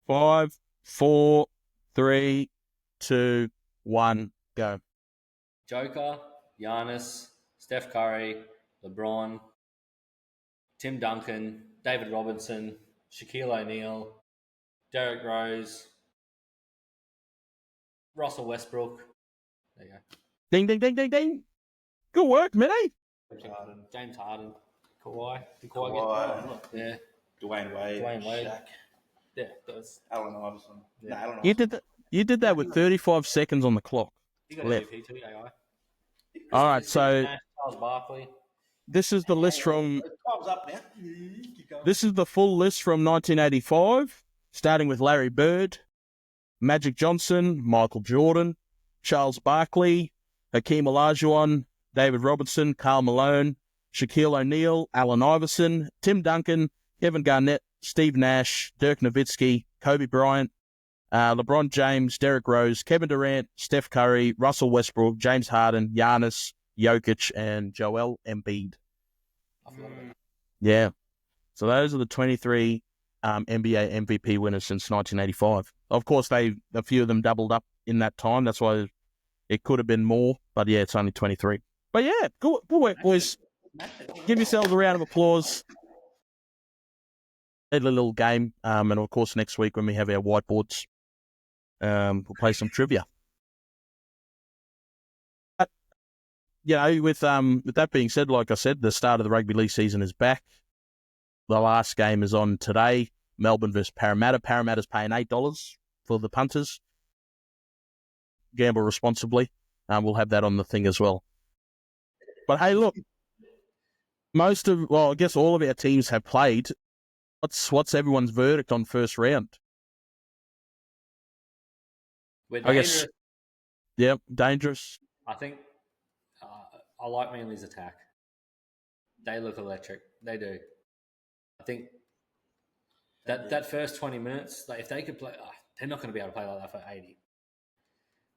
Speaker 1: 5, 4, 3, 2, 1, go.
Speaker 2: Joker, Giannis, Steph Curry, LeBron, Tim Duncan, David Robinson, Shaquille O'Neal, Derrick Rose, Russell Westbrook. There you go.
Speaker 1: Ding, ding, ding, ding, ding. Good work, Minnie.
Speaker 2: James Harden, Kawhi. Did Kawhi
Speaker 4: Kawhi.
Speaker 2: get it? Yeah.
Speaker 4: Dwayne Wade.
Speaker 2: Shaq. Yeah, that was.
Speaker 4: Allen Iverson.
Speaker 2: Yeah.
Speaker 4: No, Allen
Speaker 1: You
Speaker 4: Iverson.
Speaker 1: did that with 35 seconds on the clock.
Speaker 2: You got
Speaker 1: Left.
Speaker 2: MVP too, AI.
Speaker 1: All right, so
Speaker 2: Charles Barkley.
Speaker 1: this is the list from.
Speaker 4: Time's up now.
Speaker 1: This is the full list from 1985, starting with Larry Bird, Magic Johnson, Michael Jordan, Charles Barkley, Hakeem Olajuwon, David Robinson, Karl Malone, Shaquille O'Neal, Allen Iverson, Tim Duncan, Kevin Garnett, Steve Nash, Dirk Nowitzki, Kobe Bryant, LeBron James, Derrick Rose, Kevin Durant, Steph Curry, Russell Westbrook, James Harden, Giannis, Jokic, and Joel Embiid.
Speaker 2: I forgot about that.
Speaker 1: Yeah. So those are the 23 NBA MVP winners since 1985. Of course, a few of them doubled up in that time. That's why it could have been more. But yeah, it's only 23. But yeah, good work, boys. Give yourselves a round of applause. A little game. And of course, next week when we have our whiteboards, we'll play some trivia. But, with that being said, like I said, the start of the rugby league season is back. The last game is on today. Melbourne versus Parramatta. Parramatta's paying $8 for the punters. Gamble responsibly. We'll have that on the thing as well. But hey, look, I guess all of our teams have played. What's everyone's verdict on first round?
Speaker 2: We're dangerous.
Speaker 1: Yep, dangerous.
Speaker 2: I think I like Manly's attack. They look electric. They do. I think that first 20 minutes, like if they could play, they're not going to be able to play like that for 80.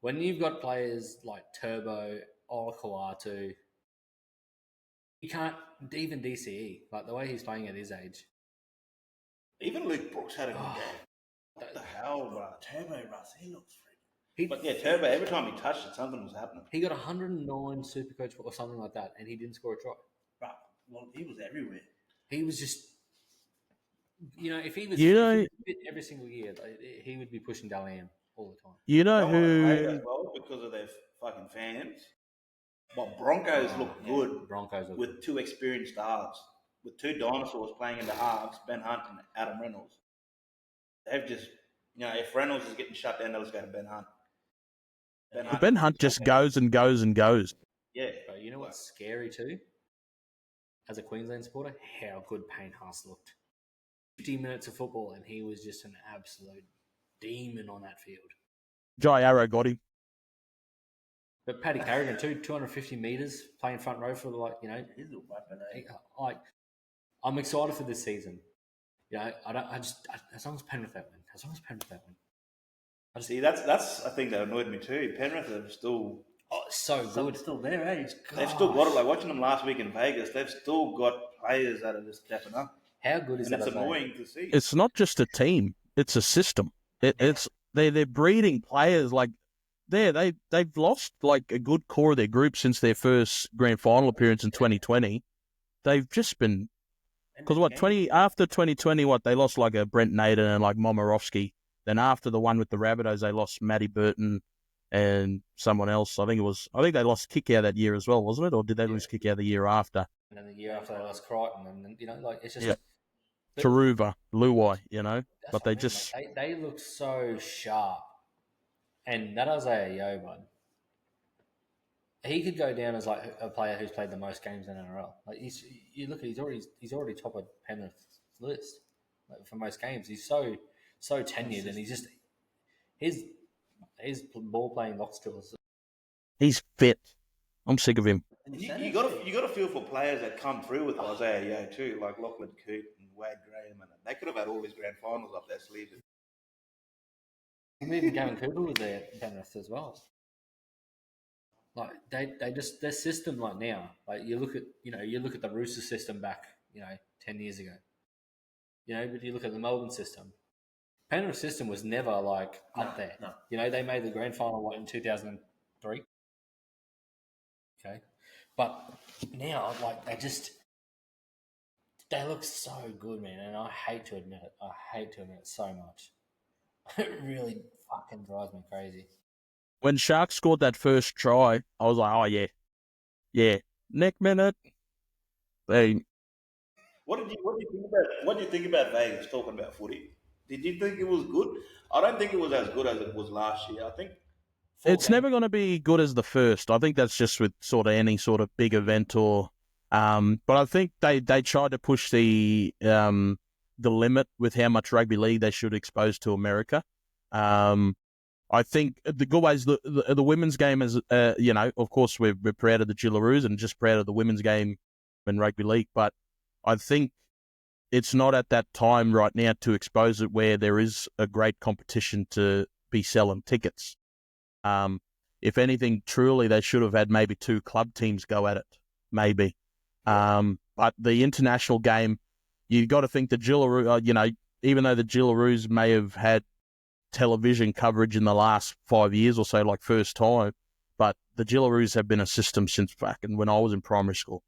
Speaker 2: When you've got players like Turbo, Olakuatu, you can't, even DCE, like the way he's playing at his age.
Speaker 4: Even Luke Brooks had a good game. What the hell, bro?
Speaker 3: Turbo Russ, he looks freaking.
Speaker 4: But yeah, Turbo, every time he touched it, something was happening.
Speaker 2: He got 109 Supercoach or something like that, and he didn't score a try.
Speaker 3: Bro, well, he was everywhere.
Speaker 2: He was just, if he was fit every single year, he would be pushing Dalian all the time.
Speaker 1: You know who?
Speaker 4: As well because of their fucking fans. But Broncos look good.
Speaker 2: Broncos look
Speaker 4: with two experienced halves, with two dinosaurs playing in the halves, Ben Hunt and Adam Reynolds. They've just, if Reynolds is getting shut down, they'll just go to Ben Hunt.
Speaker 1: Ben Hunt just goes and goes and goes.
Speaker 2: Yeah. But you know what's scary too? As a Queensland supporter, how good Payne Haas looked. 50 minutes of football and he was just an absolute demon on that field.
Speaker 1: Jai Arrow got him.
Speaker 2: But Paddy Carrigan too, 250 metres, playing front row for
Speaker 3: He's a weapon,
Speaker 2: I'm excited for this season. As long as Penrith don't win.
Speaker 4: See, that's I think that annoyed me too. Penrith are still
Speaker 2: so good.
Speaker 3: Still there, eh?
Speaker 4: They've still got it. Like watching them last week in Vegas, they've still got players that are just stepping up.
Speaker 2: How good is that?
Speaker 4: It's annoying to see.
Speaker 1: It's not just a team; it's a system. They're breeding players like they've lost like a good core of their group since their first grand final appearance in 2020. They've just been because after 2020, they lost like a Brent Naden and like Momorowski. Then after the one with the Rabbitohs, they lost Matty Burton and someone else. I think they lost Kickout that year as well, wasn't it? Or did they lose Kickout the year after?
Speaker 2: And then the year after they lost Crichton, and it's just
Speaker 1: Taruva, Luai, but they just
Speaker 2: they look so sharp. And that Isaiah Yeo, bud, he could go down as like a player who's played the most games in NRL. Like he's already top of Penrith's list for most games. He's so tenured, and he's just his ball playing lock skills.
Speaker 1: He's fit. I'm sick of him.
Speaker 4: You got to feel for players that come through with Isaiah Yeo too, like Lachlan Coote and Wade Graham, and they could have had all these grand finals up their sleeves.
Speaker 2: Even Gavin Cooper was there at Penrith as well. Like they just their system like now. Like you look at the Rooster system back 10 years ago. But you look at the Melbourne system. Penrith system was never up there. No. They made the grand final in 2003. Okay, but now they look so good, man, and I hate to admit it. I hate to admit it so much. It really fucking drives me crazy.
Speaker 1: When Sharks scored that first try, I was like, oh, yeah. Neck minute.
Speaker 4: What did you think about Vegas talking about footy? Did you think it was good? I don't think it was as good as it was last year. I think
Speaker 1: it's never going to be good as the first. I think that's just with sort of any sort of big event but I think they tried to push the limit with how much rugby league they should expose to America. I think the good ways the women's game is, of course we're proud of the Gillaroos and just proud of the women's game in rugby league, but I think it's not at that time right now to expose it where there is a great competition to be selling tickets. If anything, truly they should have had maybe 2 club teams go at it, maybe. But the international game, you've got to think the Gillaroo, even though the Gillaroos may have had television coverage in the last 5 years or so, like first time, but the Gillaroos have been a system since back when I was in primary school.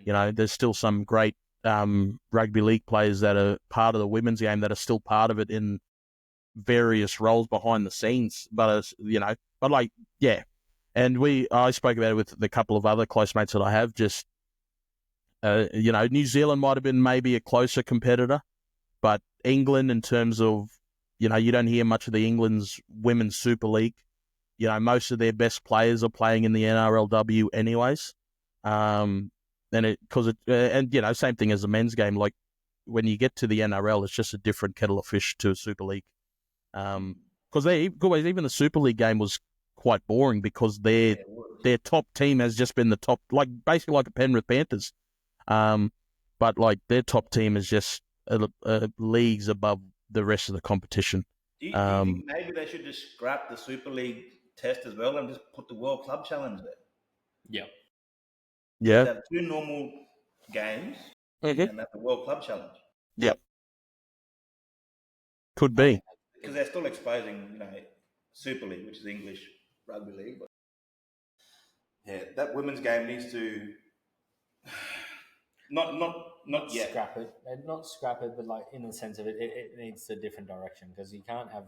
Speaker 1: There's still some great rugby league players that are part of the women's game that are still part of it in various roles behind the scenes. But and I spoke about it with a couple of other close mates that I have. Just New Zealand might have been maybe a closer competitor, but England, in terms of you don't hear much of the England's Women's Super League. Most of their best players are playing in the NRLW anyways. And same thing as the men's game. Like when you get to the NRL, it's just a different kettle of fish to a Super League. Because even the Super League game was quite boring because their top team has just been the top, like basically like a Penrith Panthers. But like their top team is just leagues above the rest of the competition.
Speaker 4: Do you think maybe they should just scrap the Super League test as well and just put the World Club Challenge there?
Speaker 2: Yeah.
Speaker 1: Yeah.
Speaker 4: Have 2 normal games
Speaker 1: Mm-hmm.
Speaker 4: and have the World Club Challenge.
Speaker 1: Yep. Could be.
Speaker 4: Because they're still exposing, Super League, which is English rugby league. But yeah, that women's game needs to not yet
Speaker 2: scrap it. Not scrap it, but like in the sense of it needs a different direction because you can't have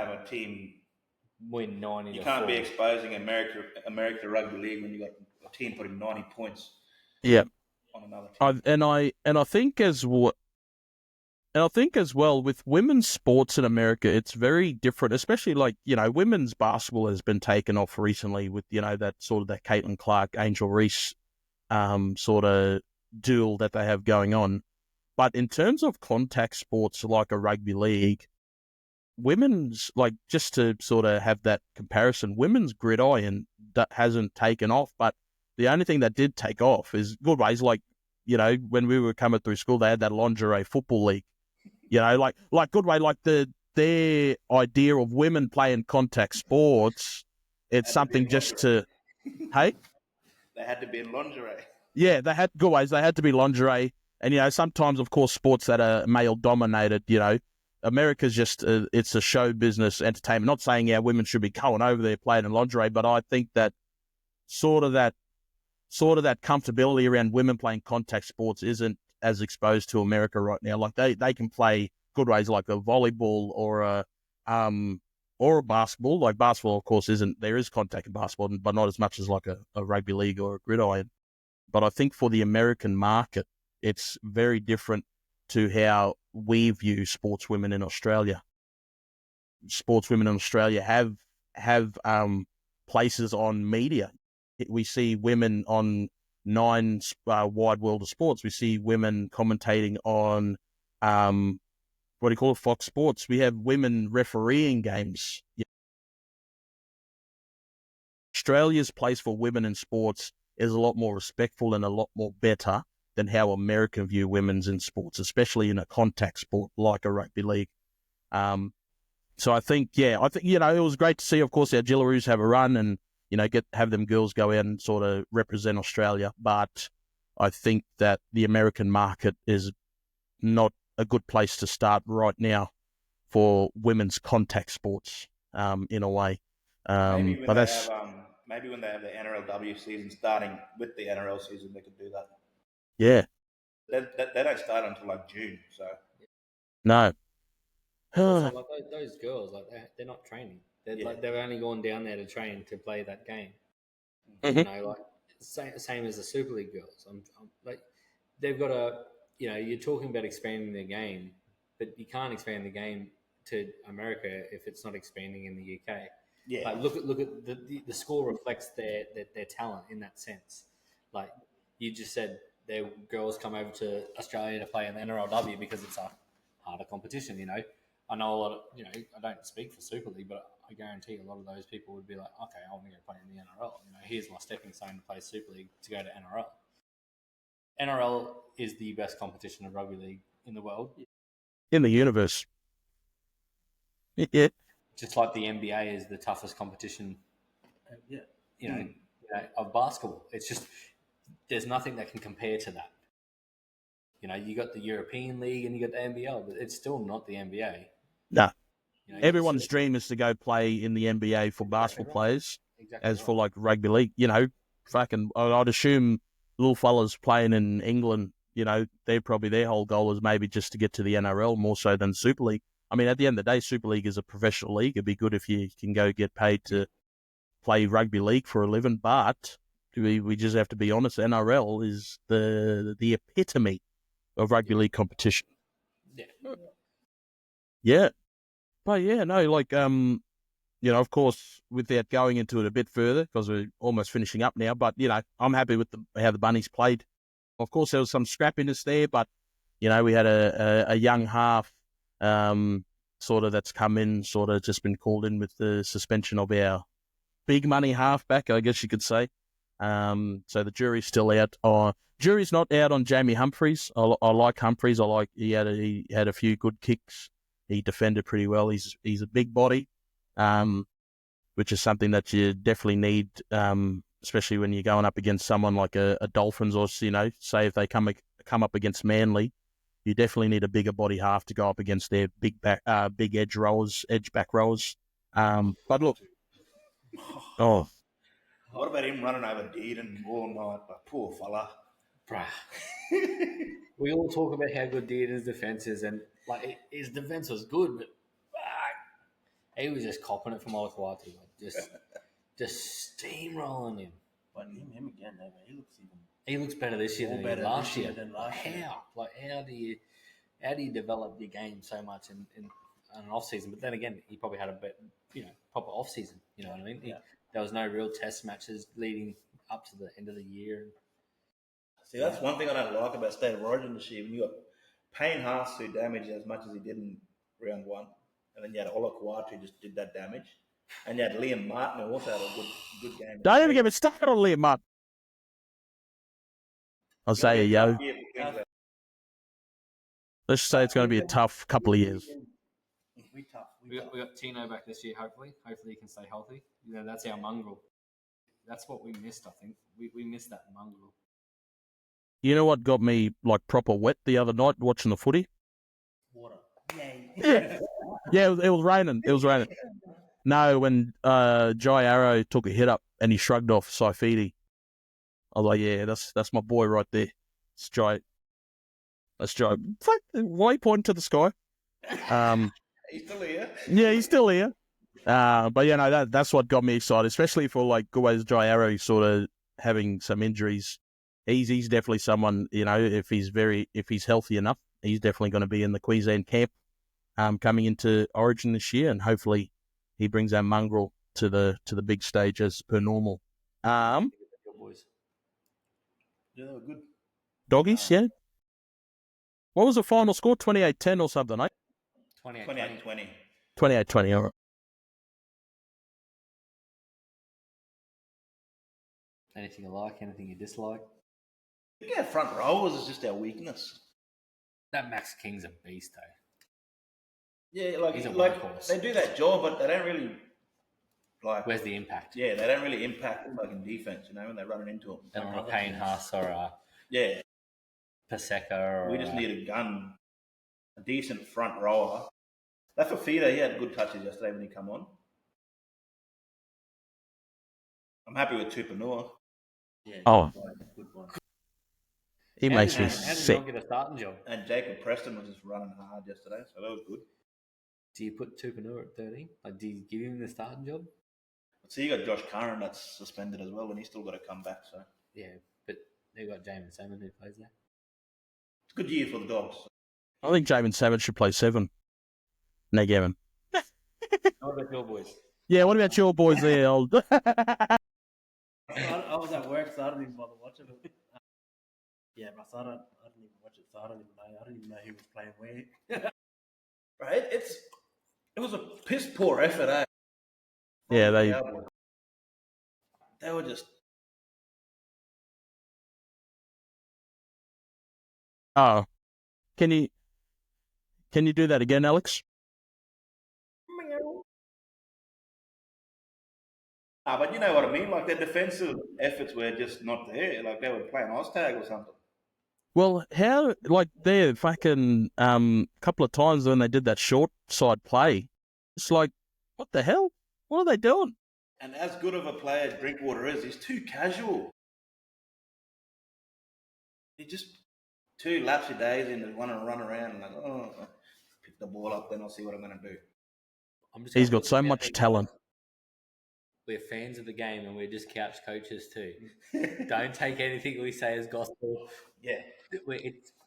Speaker 4: a team
Speaker 2: win 90.
Speaker 4: You can't be exposing America Rugby League when you got a team putting 90 points.
Speaker 1: Yeah.
Speaker 4: On another team.
Speaker 1: I think as well with women's sports in America, it's very different. Especially like women's basketball has been taken off recently with that sort of that Caitlin Clark, Angel Reese, sort of duel that they have going on. But in terms of contact sports like a rugby league, women's, like just to sort of have that comparison, women's gridiron that hasn't taken off, but the only thing that did take off is good ways. Like, when we were coming through school, they had that lingerie football league, like good way, like their idea of women playing contact sports. It's something just to, hey?
Speaker 4: They had to be in lingerie.
Speaker 1: Yeah, they had good ways. They had to be lingerie. And, sometimes, of course, sports that are male dominated, America's just, it's a show business entertainment. Not saying, women should be going over there playing in lingerie, but I think that sort of that comfortability around women playing contact sports isn't as exposed to America right now. Like they can play good ways like a volleyball or a basketball. Like basketball, of course, there is contact in basketball, but not as much as like a rugby league or a gridiron. But I think for the American market, it's very different to how we view sportswomen in Australia. Sportswomen in Australia have places on media. We see women on Nine Wide World of Sports. We see women commentating on what do you call it, Fox Sports. We have women refereeing games. Australia's place for women in sports is a lot more respectful and a lot more better than how American view women's in sports, especially in a contact sport like a rugby league. So I think it was great to see, of course, our Gillaroos have a run and, have them girls go out and sort of represent Australia. But I think that the American market is not a good place to start right now for women's contact sports, in a way.
Speaker 4: Maybe when they have the NRLW season starting with the NRL season, they could do that.
Speaker 1: Yeah.
Speaker 4: They don't start until like June, so.
Speaker 1: No.
Speaker 2: Also, like those girls, like they're not training. They've only gone down there to train to play that game.
Speaker 1: Mm-hmm.
Speaker 2: Like same as the Super League girls. I'm like they've got a you're talking about expanding their game, but you can't expand the game to America if it's not expanding in the UK.
Speaker 4: Yeah.
Speaker 2: Like look at the score reflects their talent in that sense. Like you just said, their girls come over to Australia to play in the NRLW because it's a harder competition. I know a lot of, I don't speak for Super League, but I guarantee a lot of those people would be like, okay, I want to go play in the NRL. Here's my stepping stone to play Super League to go to NRL. NRL is the best competition of rugby league in the world.
Speaker 1: In the universe. Yeah.
Speaker 2: Just like the NBA is the toughest competition, of basketball. It's just, there's nothing that can compare to that. You got the European League and you got the NBL, but it's still not the NBA.
Speaker 1: No. Everyone's dream is to go play in the NBA for basketball players, as for like rugby league. I'd assume little fellas playing in England, their whole goal is maybe just to get to the NRL more so than Super League. I mean, at the end of the day, Super League is a professional league. It'd be good if you can go get paid to play rugby league for a living, but we just have to be honest. NRL is the epitome of rugby league competition. Yeah. But yeah, no, of course, without going into it a bit further, because we're almost finishing up now, but, I'm happy with how the Bunnies played. Of course, there was some scrappiness there, but, we had a young half sort of that's come in, sort of just been called in with the suspension of our big money halfback, I guess you could say. So the jury's still out. Jury's not out on Jamie Humphries. I like Humphries. He had a few good kicks. He defended pretty well. He's a big body, which is something that you definitely need, especially when you're going up against someone like a Dolphins, or say if they come up against Manly, you definitely need a bigger body half to go up against their big edge back rowers. But look,
Speaker 4: what about him running over Deedon all night? Like, poor fella.
Speaker 2: Bruh. We all talk about how good Dearden's defense is, and his defense was good, but he was just copping it from Olakawatu, just steamrolling him.
Speaker 3: But him again, though,
Speaker 2: he looks better this year than he did last year.
Speaker 3: How?
Speaker 2: How do you develop your game so much in an off season? But then again, he probably had a bit, proper off season. You know what I mean?
Speaker 3: Yeah.
Speaker 2: There was no real test matches leading up to the end of the year.
Speaker 4: See, that's one thing I don't like about State of Origin this year. When you got Payne Haas who damaged as much as he did in round one, and then you had Olakawatu who just did that damage, and you had Liam Martin who also had a good game.
Speaker 1: Don't even get me started on Liam Martin. I'll say yo. Let's just say it's going to be a tough couple of years.
Speaker 2: We got Tino back this year, hopefully. Hopefully he can stay healthy. That's our mongrel. That's what we missed, I think. We missed that mongrel. You know what got me proper wet the other night watching the footy?
Speaker 3: Water.
Speaker 1: Yeah. Yeah, it was raining. It was raining. No, when Jai Arrow took a hit up and he shrugged off Saifidi, I was like, yeah, that's my boy right there. It's Jai. That's Jai. Why are you pointing to the sky?
Speaker 4: He's still here.
Speaker 1: Yeah, he's still here. But that's what got me excited, especially for Guays Jai Arrow sort of having some injuries. He's definitely someone, if he's healthy enough, he's definitely going to be in the Queensland camp coming into Origin this year, and hopefully he brings our mongrel to the big stage as per normal.
Speaker 2: Boys.
Speaker 4: Yeah, they were good.
Speaker 1: Doggies, yeah. What was the final score? 28-10 or something, eh?
Speaker 2: 28-20.
Speaker 1: 28-20, all right.
Speaker 2: Anything you like, anything you dislike?
Speaker 4: I think our front rowers is just our weakness.
Speaker 2: That Max King's a beast, though.
Speaker 4: Yeah,
Speaker 2: he's a workhorse.
Speaker 4: They do that job, but they don't really
Speaker 2: Where's the impact?
Speaker 4: Yeah, they don't really impact in defense. When they're running into them.
Speaker 2: And on a Payne Haas or a Paseka,
Speaker 4: we just need a gun, a decent front rower. That Fafita, he had good touches yesterday when he come on. I'm happy with Tupanua.
Speaker 3: Yeah, good one.
Speaker 1: He makes me
Speaker 2: sick. How did you not get a starting job?
Speaker 4: And Jacob Preston was just running hard yesterday, so that was good.
Speaker 2: Do you put Tupanua at 13? Do you give him the starting job?
Speaker 4: So you got Josh Curran that's suspended as well, and he's still got to come back. So
Speaker 2: yeah, but they got Jamin Salmon who plays there.
Speaker 4: It's a good year for the Dogs.
Speaker 1: I think Jamin Salmon should play 7. No, Gavin.
Speaker 2: What about your boys?
Speaker 1: Yeah, what about your boys there, old?
Speaker 3: I was at work, so I didn't even bother watching it. Yeah, but I didn't even watch it, so I don't even know. I didn't even know who was playing where.
Speaker 4: Right? It was a piss poor effort, eh?
Speaker 1: Yeah,
Speaker 4: From the
Speaker 1: they.
Speaker 4: Cowboys. They were just.
Speaker 1: Oh, can you do that again, Alex?
Speaker 4: But you know what I mean? Like their defensive efforts were just not there. Like they were playing Oztag or something.
Speaker 1: Well, how like there fucking couple of times when they did that short side play, it's like, what the hell? What are they doing?
Speaker 4: And as good of a player Drinkwater is, he's too casual. He just too lapsy days and want to run around and like, oh, pick the ball up, then I'll see what I'm going to do.
Speaker 2: I'm just
Speaker 1: He's
Speaker 2: going to
Speaker 1: got
Speaker 2: put
Speaker 1: so
Speaker 2: this out
Speaker 1: much
Speaker 2: there, guys.
Speaker 1: talent.
Speaker 2: We're fans of the game and we're just couch coaches too. Don't take anything we say as gospel.
Speaker 4: Yeah.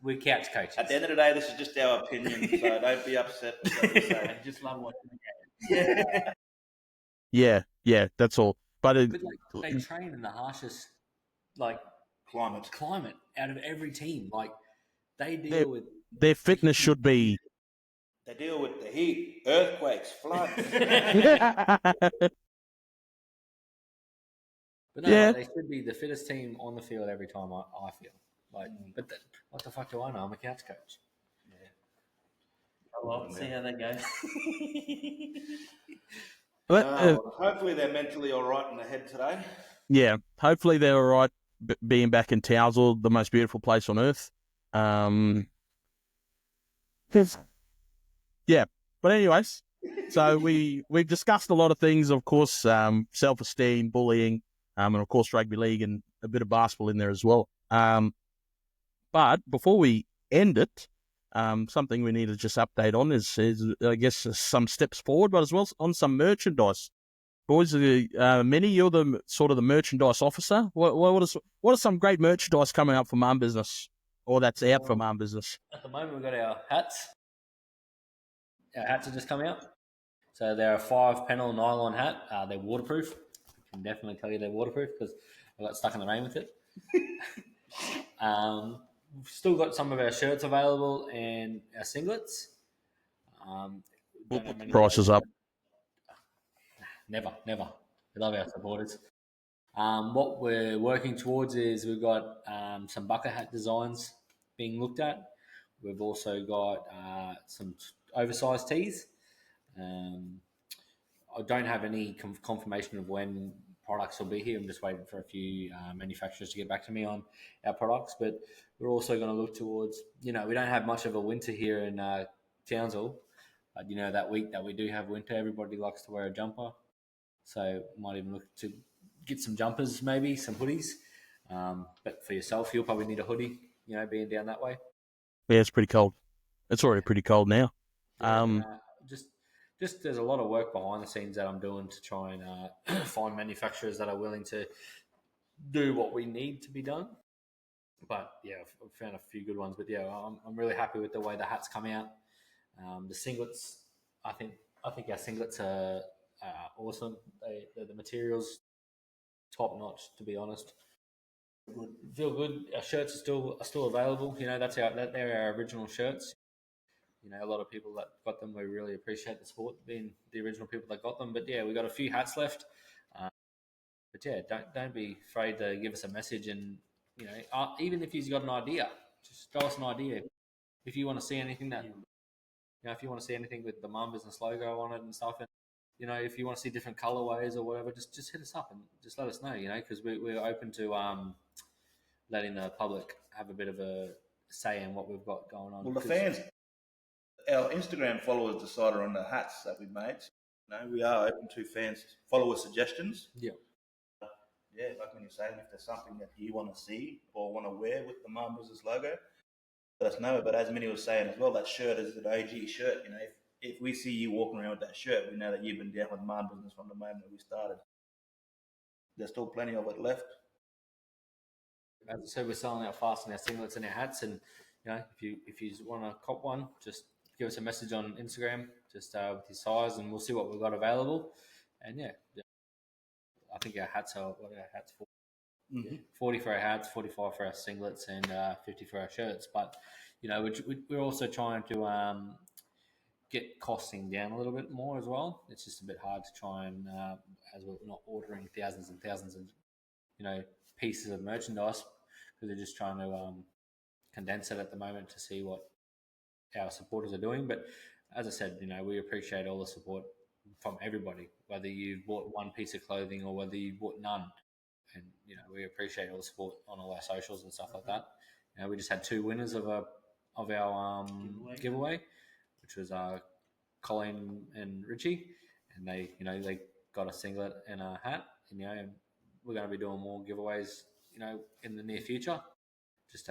Speaker 2: We're couch coaches.
Speaker 4: At the end of the day, this is just our opinion, so don't be upset with what we say.
Speaker 2: I just love watching the
Speaker 1: Yeah, that's all. But
Speaker 2: game. But like, they train in the harshest climate out of every team. Like they deal with
Speaker 1: their fitness should be.
Speaker 4: They deal with the heat, earthquakes, floods.
Speaker 2: But no,
Speaker 1: Yeah.
Speaker 2: like, they should be the fittest team on the field every time. I feel like, but what the fuck do I know? I'm a couch coach.
Speaker 3: Well, see how that goes.
Speaker 1: But,
Speaker 4: hopefully they're mentally all right in the head today.
Speaker 1: yeah, hopefully they're all right being back in Townsville, the most beautiful place on earth. Yeah, but anyways, so we've discussed a lot of things, of course, self-esteem, bullying, and of course rugby league and a bit of basketball in there as well. But before we end it, something we need to just update on is I guess some steps forward, but as well on some merchandise. Boys, Minnie, you're the sort of the merchandise officer. What are some great merchandise coming up for Marn Business, or that's out for Marn Business?
Speaker 2: At the moment, we've got our hats. Our hats have just come out. So they're a 5-panel nylon hat. They're waterproof. I can definitely tell you they're waterproof because I got stuck in the rain with it. We've still got some of our shirts available and our singlets.
Speaker 1: Prices up.
Speaker 2: Never. We love our supporters. What we're working towards is we've got some bucket hat designs being looked at. We've also got some oversized tees. I don't have any confirmation of when products will be here. I'm just waiting for a few manufacturers to get back to me on our products. But we're also going to look towards, we don't have much of a winter here in Townsville. But, that week that we do have winter, everybody likes to wear a jumper. So might even look to get some jumpers, maybe some hoodies. But for yourself, you'll probably need a hoodie, being down that way.
Speaker 1: Yeah, it's pretty cold. It's already pretty cold now.
Speaker 2: Just there's a lot of work behind the scenes that I'm doing to try and find manufacturers that are willing to do what we need to be done. But yeah, I've found a few good ones. But yeah, I'm really happy with the way the hats come out. The singlets, I think our singlets are awesome. The materials top notch, to be honest. Feel good. Our shirts are still available. They're our original shirts. A lot of people that got them, we really appreciate the support, being the original people that got them. But yeah, we got a few hats left. But yeah, don't be afraid to give us a message, and even if you've got an idea, just throw us an idea. If you want to see anything if you want to see anything with the Marn Business logo on it and stuff, and if you want to see different colorways or whatever, just hit us up and just let us know. Because we're open to letting the public have a bit of a say in what we've got going on.
Speaker 4: Well, the fans, our Instagram followers decided on the hats that we made. We are open to fans' follower suggestions.
Speaker 2: Yeah.
Speaker 4: Yeah, like when you're saying, if there's something that you want to see or want to wear with the Marn Business logo, let us know. But as Minnie was saying as well, that shirt is an OG shirt. If we see you walking around with that shirt, we know that you've been down with Marn Business from the moment we started. There's still plenty of it left.
Speaker 2: As I said, we're selling out fast in our singlets and our hats, and if you want to cop one, just give us a message on Instagram, just with your size, and we'll see what we've got available. And yeah, I think our hats are what are our hats for? Mm-hmm. 40 for our hats, 45 for our singlets, and 50 for our shirts. But we're also trying to get costing down a little bit more as well. It's just a bit hard to try and, as we're not ordering thousands and thousands of, pieces of merchandise, because they're just trying to condense it at the moment to see what our supporters are doing. But as I said, we appreciate all the support from everybody, whether you bought one piece of clothing or whether you bought none. And we appreciate all the support on all our socials and stuff like that. We just had 2 winners of our giveaway, which was Colin and Richie, and they got a singlet and a hat. And, we're going to be doing more giveaways, in the near future. Just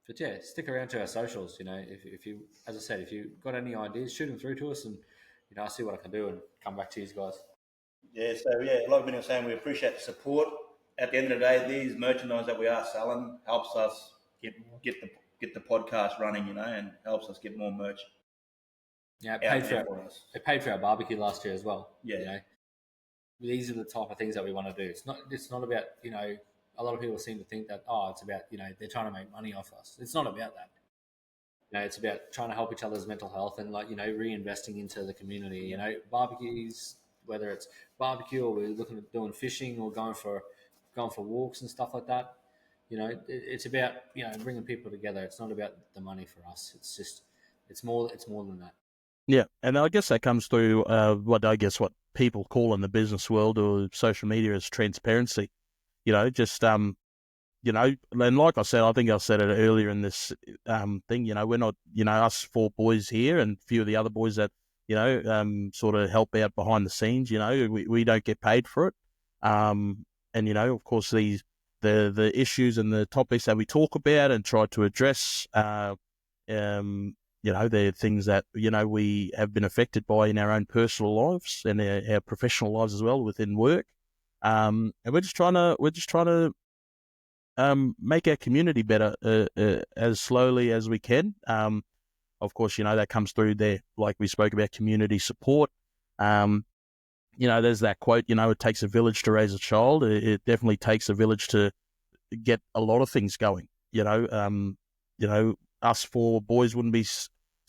Speaker 2: but yeah, stick around to our socials. If you, as I said, if you got any ideas, shoot them through to us, and I'll see what I can do and come back to you guys.
Speaker 4: Yeah, so yeah, a lot of people are saying we appreciate the support. At the end of the day, these merchandise that we are selling helps us get the podcast running, and helps us get more merch.
Speaker 2: Yeah, it paid for our barbecue last year as well.
Speaker 4: Yeah.
Speaker 2: These are the type of things that we want to do. It's not about, a lot of people seem to think that, it's about, they're trying to make money off us. It's not about that. It's about trying to help each other's mental health and, reinvesting into the community. Barbecues, whether it's barbecue or we're looking at doing fishing or going for walks and stuff like that. It's about, bringing people together. It's not about the money for us. It's just, it's more than that.
Speaker 1: Yeah, and I guess that comes through what people call in the business world or social media as transparency. And like I said, I think I said it earlier in this thing. We're not, us 4 boys here and a few of the other boys that sort of help out behind the scenes. We don't get paid for it. And of course the issues and the topics that we talk about and try to address. They're things that, we have been affected by in our own personal lives and our professional lives as well within work. And we're just trying to make our community better as slowly as we can. Of course, that comes through there, like we spoke about community support. There's that quote, it takes a village to raise a child. It definitely takes a village to get a lot of things going. Us 4 boys wouldn't be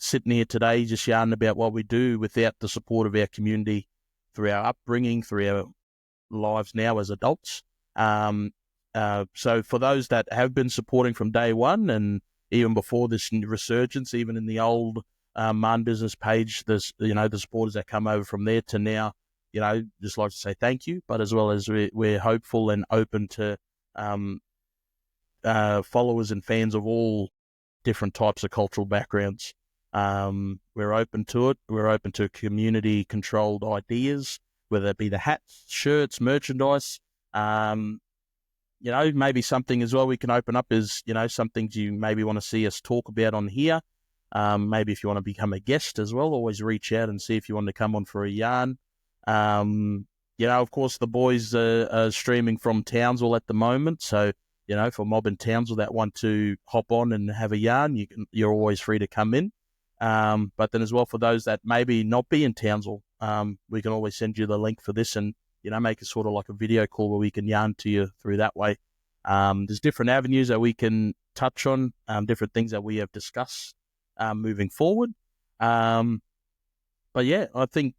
Speaker 1: sitting here today just yarning about what we do without the support of our community through our upbringing, through our lives now as adults. So for those that have been supporting from day one and even before this resurgence, even in the old Marn business page, there's, the supporters that come over from there to now, just like to say thank you, but as well as we're hopeful and open to followers and fans of all different types of cultural backgrounds. We're open to it. We're open to community-controlled ideas, whether it be the hats, shirts, merchandise. Maybe something as well we can open up is, some things you maybe want to see us talk about on here. Maybe if you want to become a guest as well, always reach out and see if you want to come on for a yarn. Of course, the boys are streaming from Townsville at the moment, so for mob in Townsville that want to hop on and have a yarn, you're always free to come in. But then as well, for those that maybe not be in Townsville, we can always send you the link for this and, make it sort of like a video call where we can yarn to you through that way. There's different avenues that we can touch on, different things that we have discussed moving forward. But yeah, I think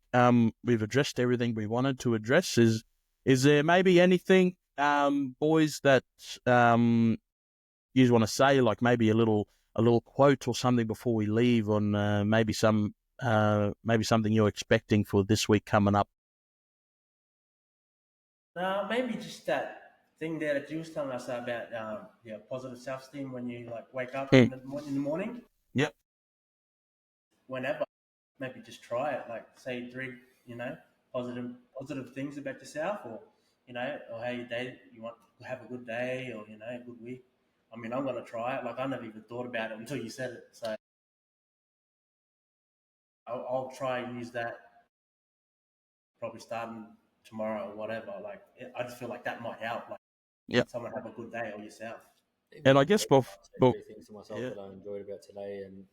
Speaker 1: we've addressed everything we wanted to address. Is there maybe anything, boys, that you want to say, like maybe a little quote or something before we leave on maybe something you're expecting for this week coming up?
Speaker 3: Maybe just that thing there that you was telling us about positive self-esteem when you wake up in the morning.
Speaker 1: Yep.
Speaker 3: Whenever, maybe just try it. Say 3, positive things about yourself, or or how your day, you want to have a good day, or a good week. I mean, I'm gonna try it. I never even thought about it until you said it. So I'll try and use that. Probably starting tomorrow or whatever. I just feel like that might help. Someone have a good day, or yourself.
Speaker 1: And I guess
Speaker 2: three things to myself that I enjoyed about today, and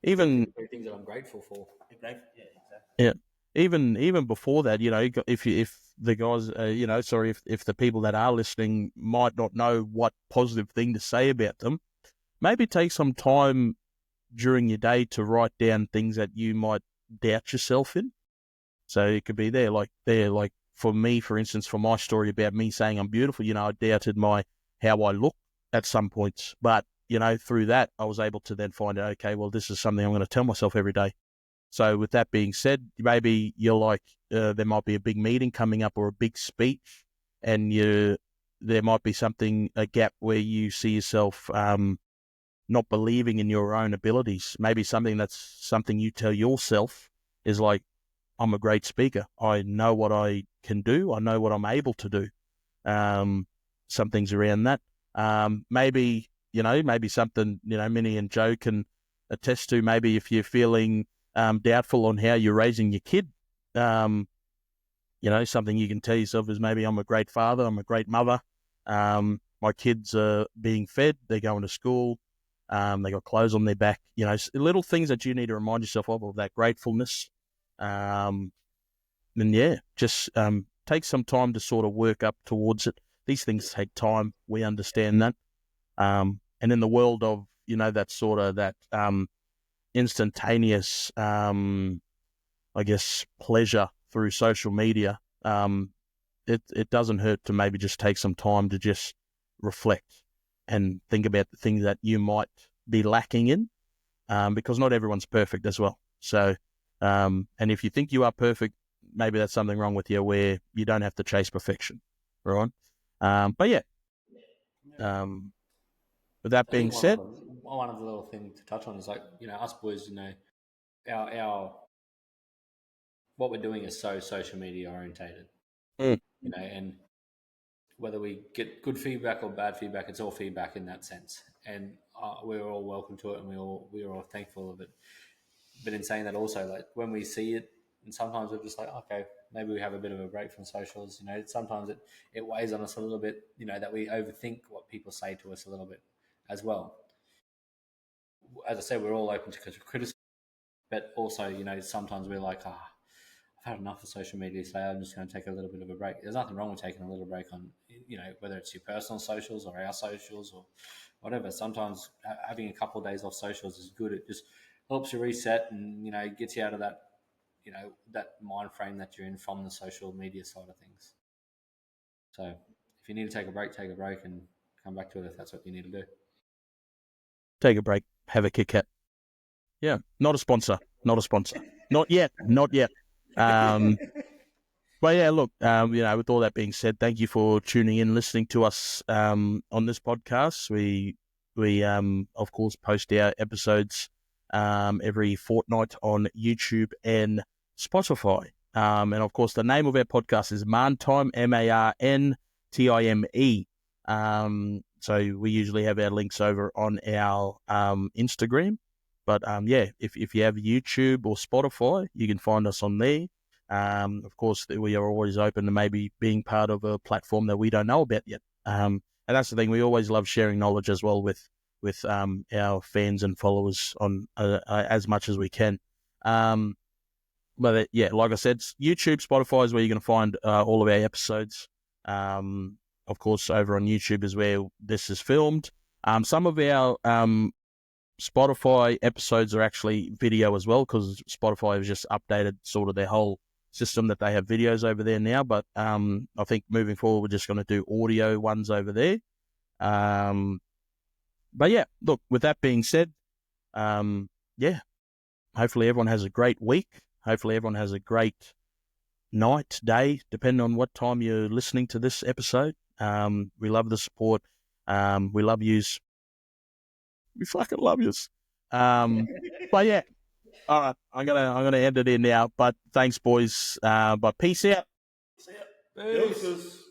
Speaker 1: even
Speaker 2: 3 things that I'm grateful for.
Speaker 3: Yeah, exactly.
Speaker 1: Yeah. Even before that, if the guys, if the people that are listening might not know what positive thing to say about them, maybe take some time during your day to write down things that you might doubt yourself in. So it could be there, like for me, for instance, for my story about me saying I'm beautiful, I doubted how I look at some points. But, through that, I was able to then find out, okay, well, this is something I'm going to tell myself every day. So with that being said, maybe you're like, there might be a big meeting coming up or a big speech, and there might be a gap where you see yourself not believing in your own abilities. Maybe something you tell yourself is like, I'm a great speaker. I know what I can do. I know what I'm able to do. Some things around that. Maybe something, Minnie and Joe can attest to. Maybe if you're feeling doubtful on how you're raising your kid, something you can tell yourself is maybe I'm a great father. I'm a great mother. My kids are being fed. They're going to school. They got clothes on their back. Little things that you need to remind yourself of that gratefulness. And just take some time to sort of work up towards it. These things take time. We understand that. And in the world of, that sort of that instantaneous, I guess, pleasure through social media, it doesn't hurt to maybe just take some time to just reflect and think about the things that you might be lacking in, because not everyone's perfect as well. So, and if you think you are perfect, maybe that's something wrong with you where you don't have to chase perfection, right? But yeah, with that
Speaker 2: I think
Speaker 1: being said,
Speaker 2: one of the little things to touch on is like, us boys, our what we're doing is so social media orientated, and whether we get good feedback or bad feedback, it's all feedback in that sense, and we're all welcome to it, and we're all thankful of it. But in saying that, also, like, when we see it, and sometimes we're just like, okay, maybe we have a bit of a break from socials. Sometimes it weighs on us a little bit. That we overthink what people say to us a little bit as well. As I said, we're all open to criticism, but also, sometimes we're like, I've had enough of social media today. I'm just going to take a little bit of a break. There's nothing wrong with taking a little break on, whether it's your personal socials or our socials or whatever. Sometimes having a couple of days off socials is good. It just helps you reset and, gets you out of that, that mind frame that you're in from the social media side of things. So if you need to take a break and come back to it if that's what you need to do.
Speaker 1: take a break, have a Kit Kat. Yeah, not a sponsor. Not yet. But yeah, look, with all that being said, thank you for tuning in, listening to us on this podcast. We of course post our episodes every fortnight on YouTube and Spotify. And of course, the name of our podcast is Marn Time, MarnTime. So we usually have our links over on our Instagram. But if you have YouTube or Spotify, you can find us on there. Of course, we are always open to maybe being part of a platform that we don't know about yet. And that's the thing. We always love sharing knowledge as well with our fans and followers on as much as we can. But like I said, YouTube, Spotify is where you're going to find all of our episodes. Of course, over on YouTube is where this is filmed. Some of our Spotify episodes are actually video as well, because Spotify has just updated sort of their whole system that they have videos over there now. But I think moving forward, we're just going to do audio ones over there. But yeah, look, with that being said, hopefully everyone has a great week. Hopefully everyone has a great night, day, depending on what time you're listening to this episode. We love the support. We love yous. We fucking love yous. But yeah, all right, I'm gonna end it in now. But thanks, boys. But peace out.
Speaker 2: Peace.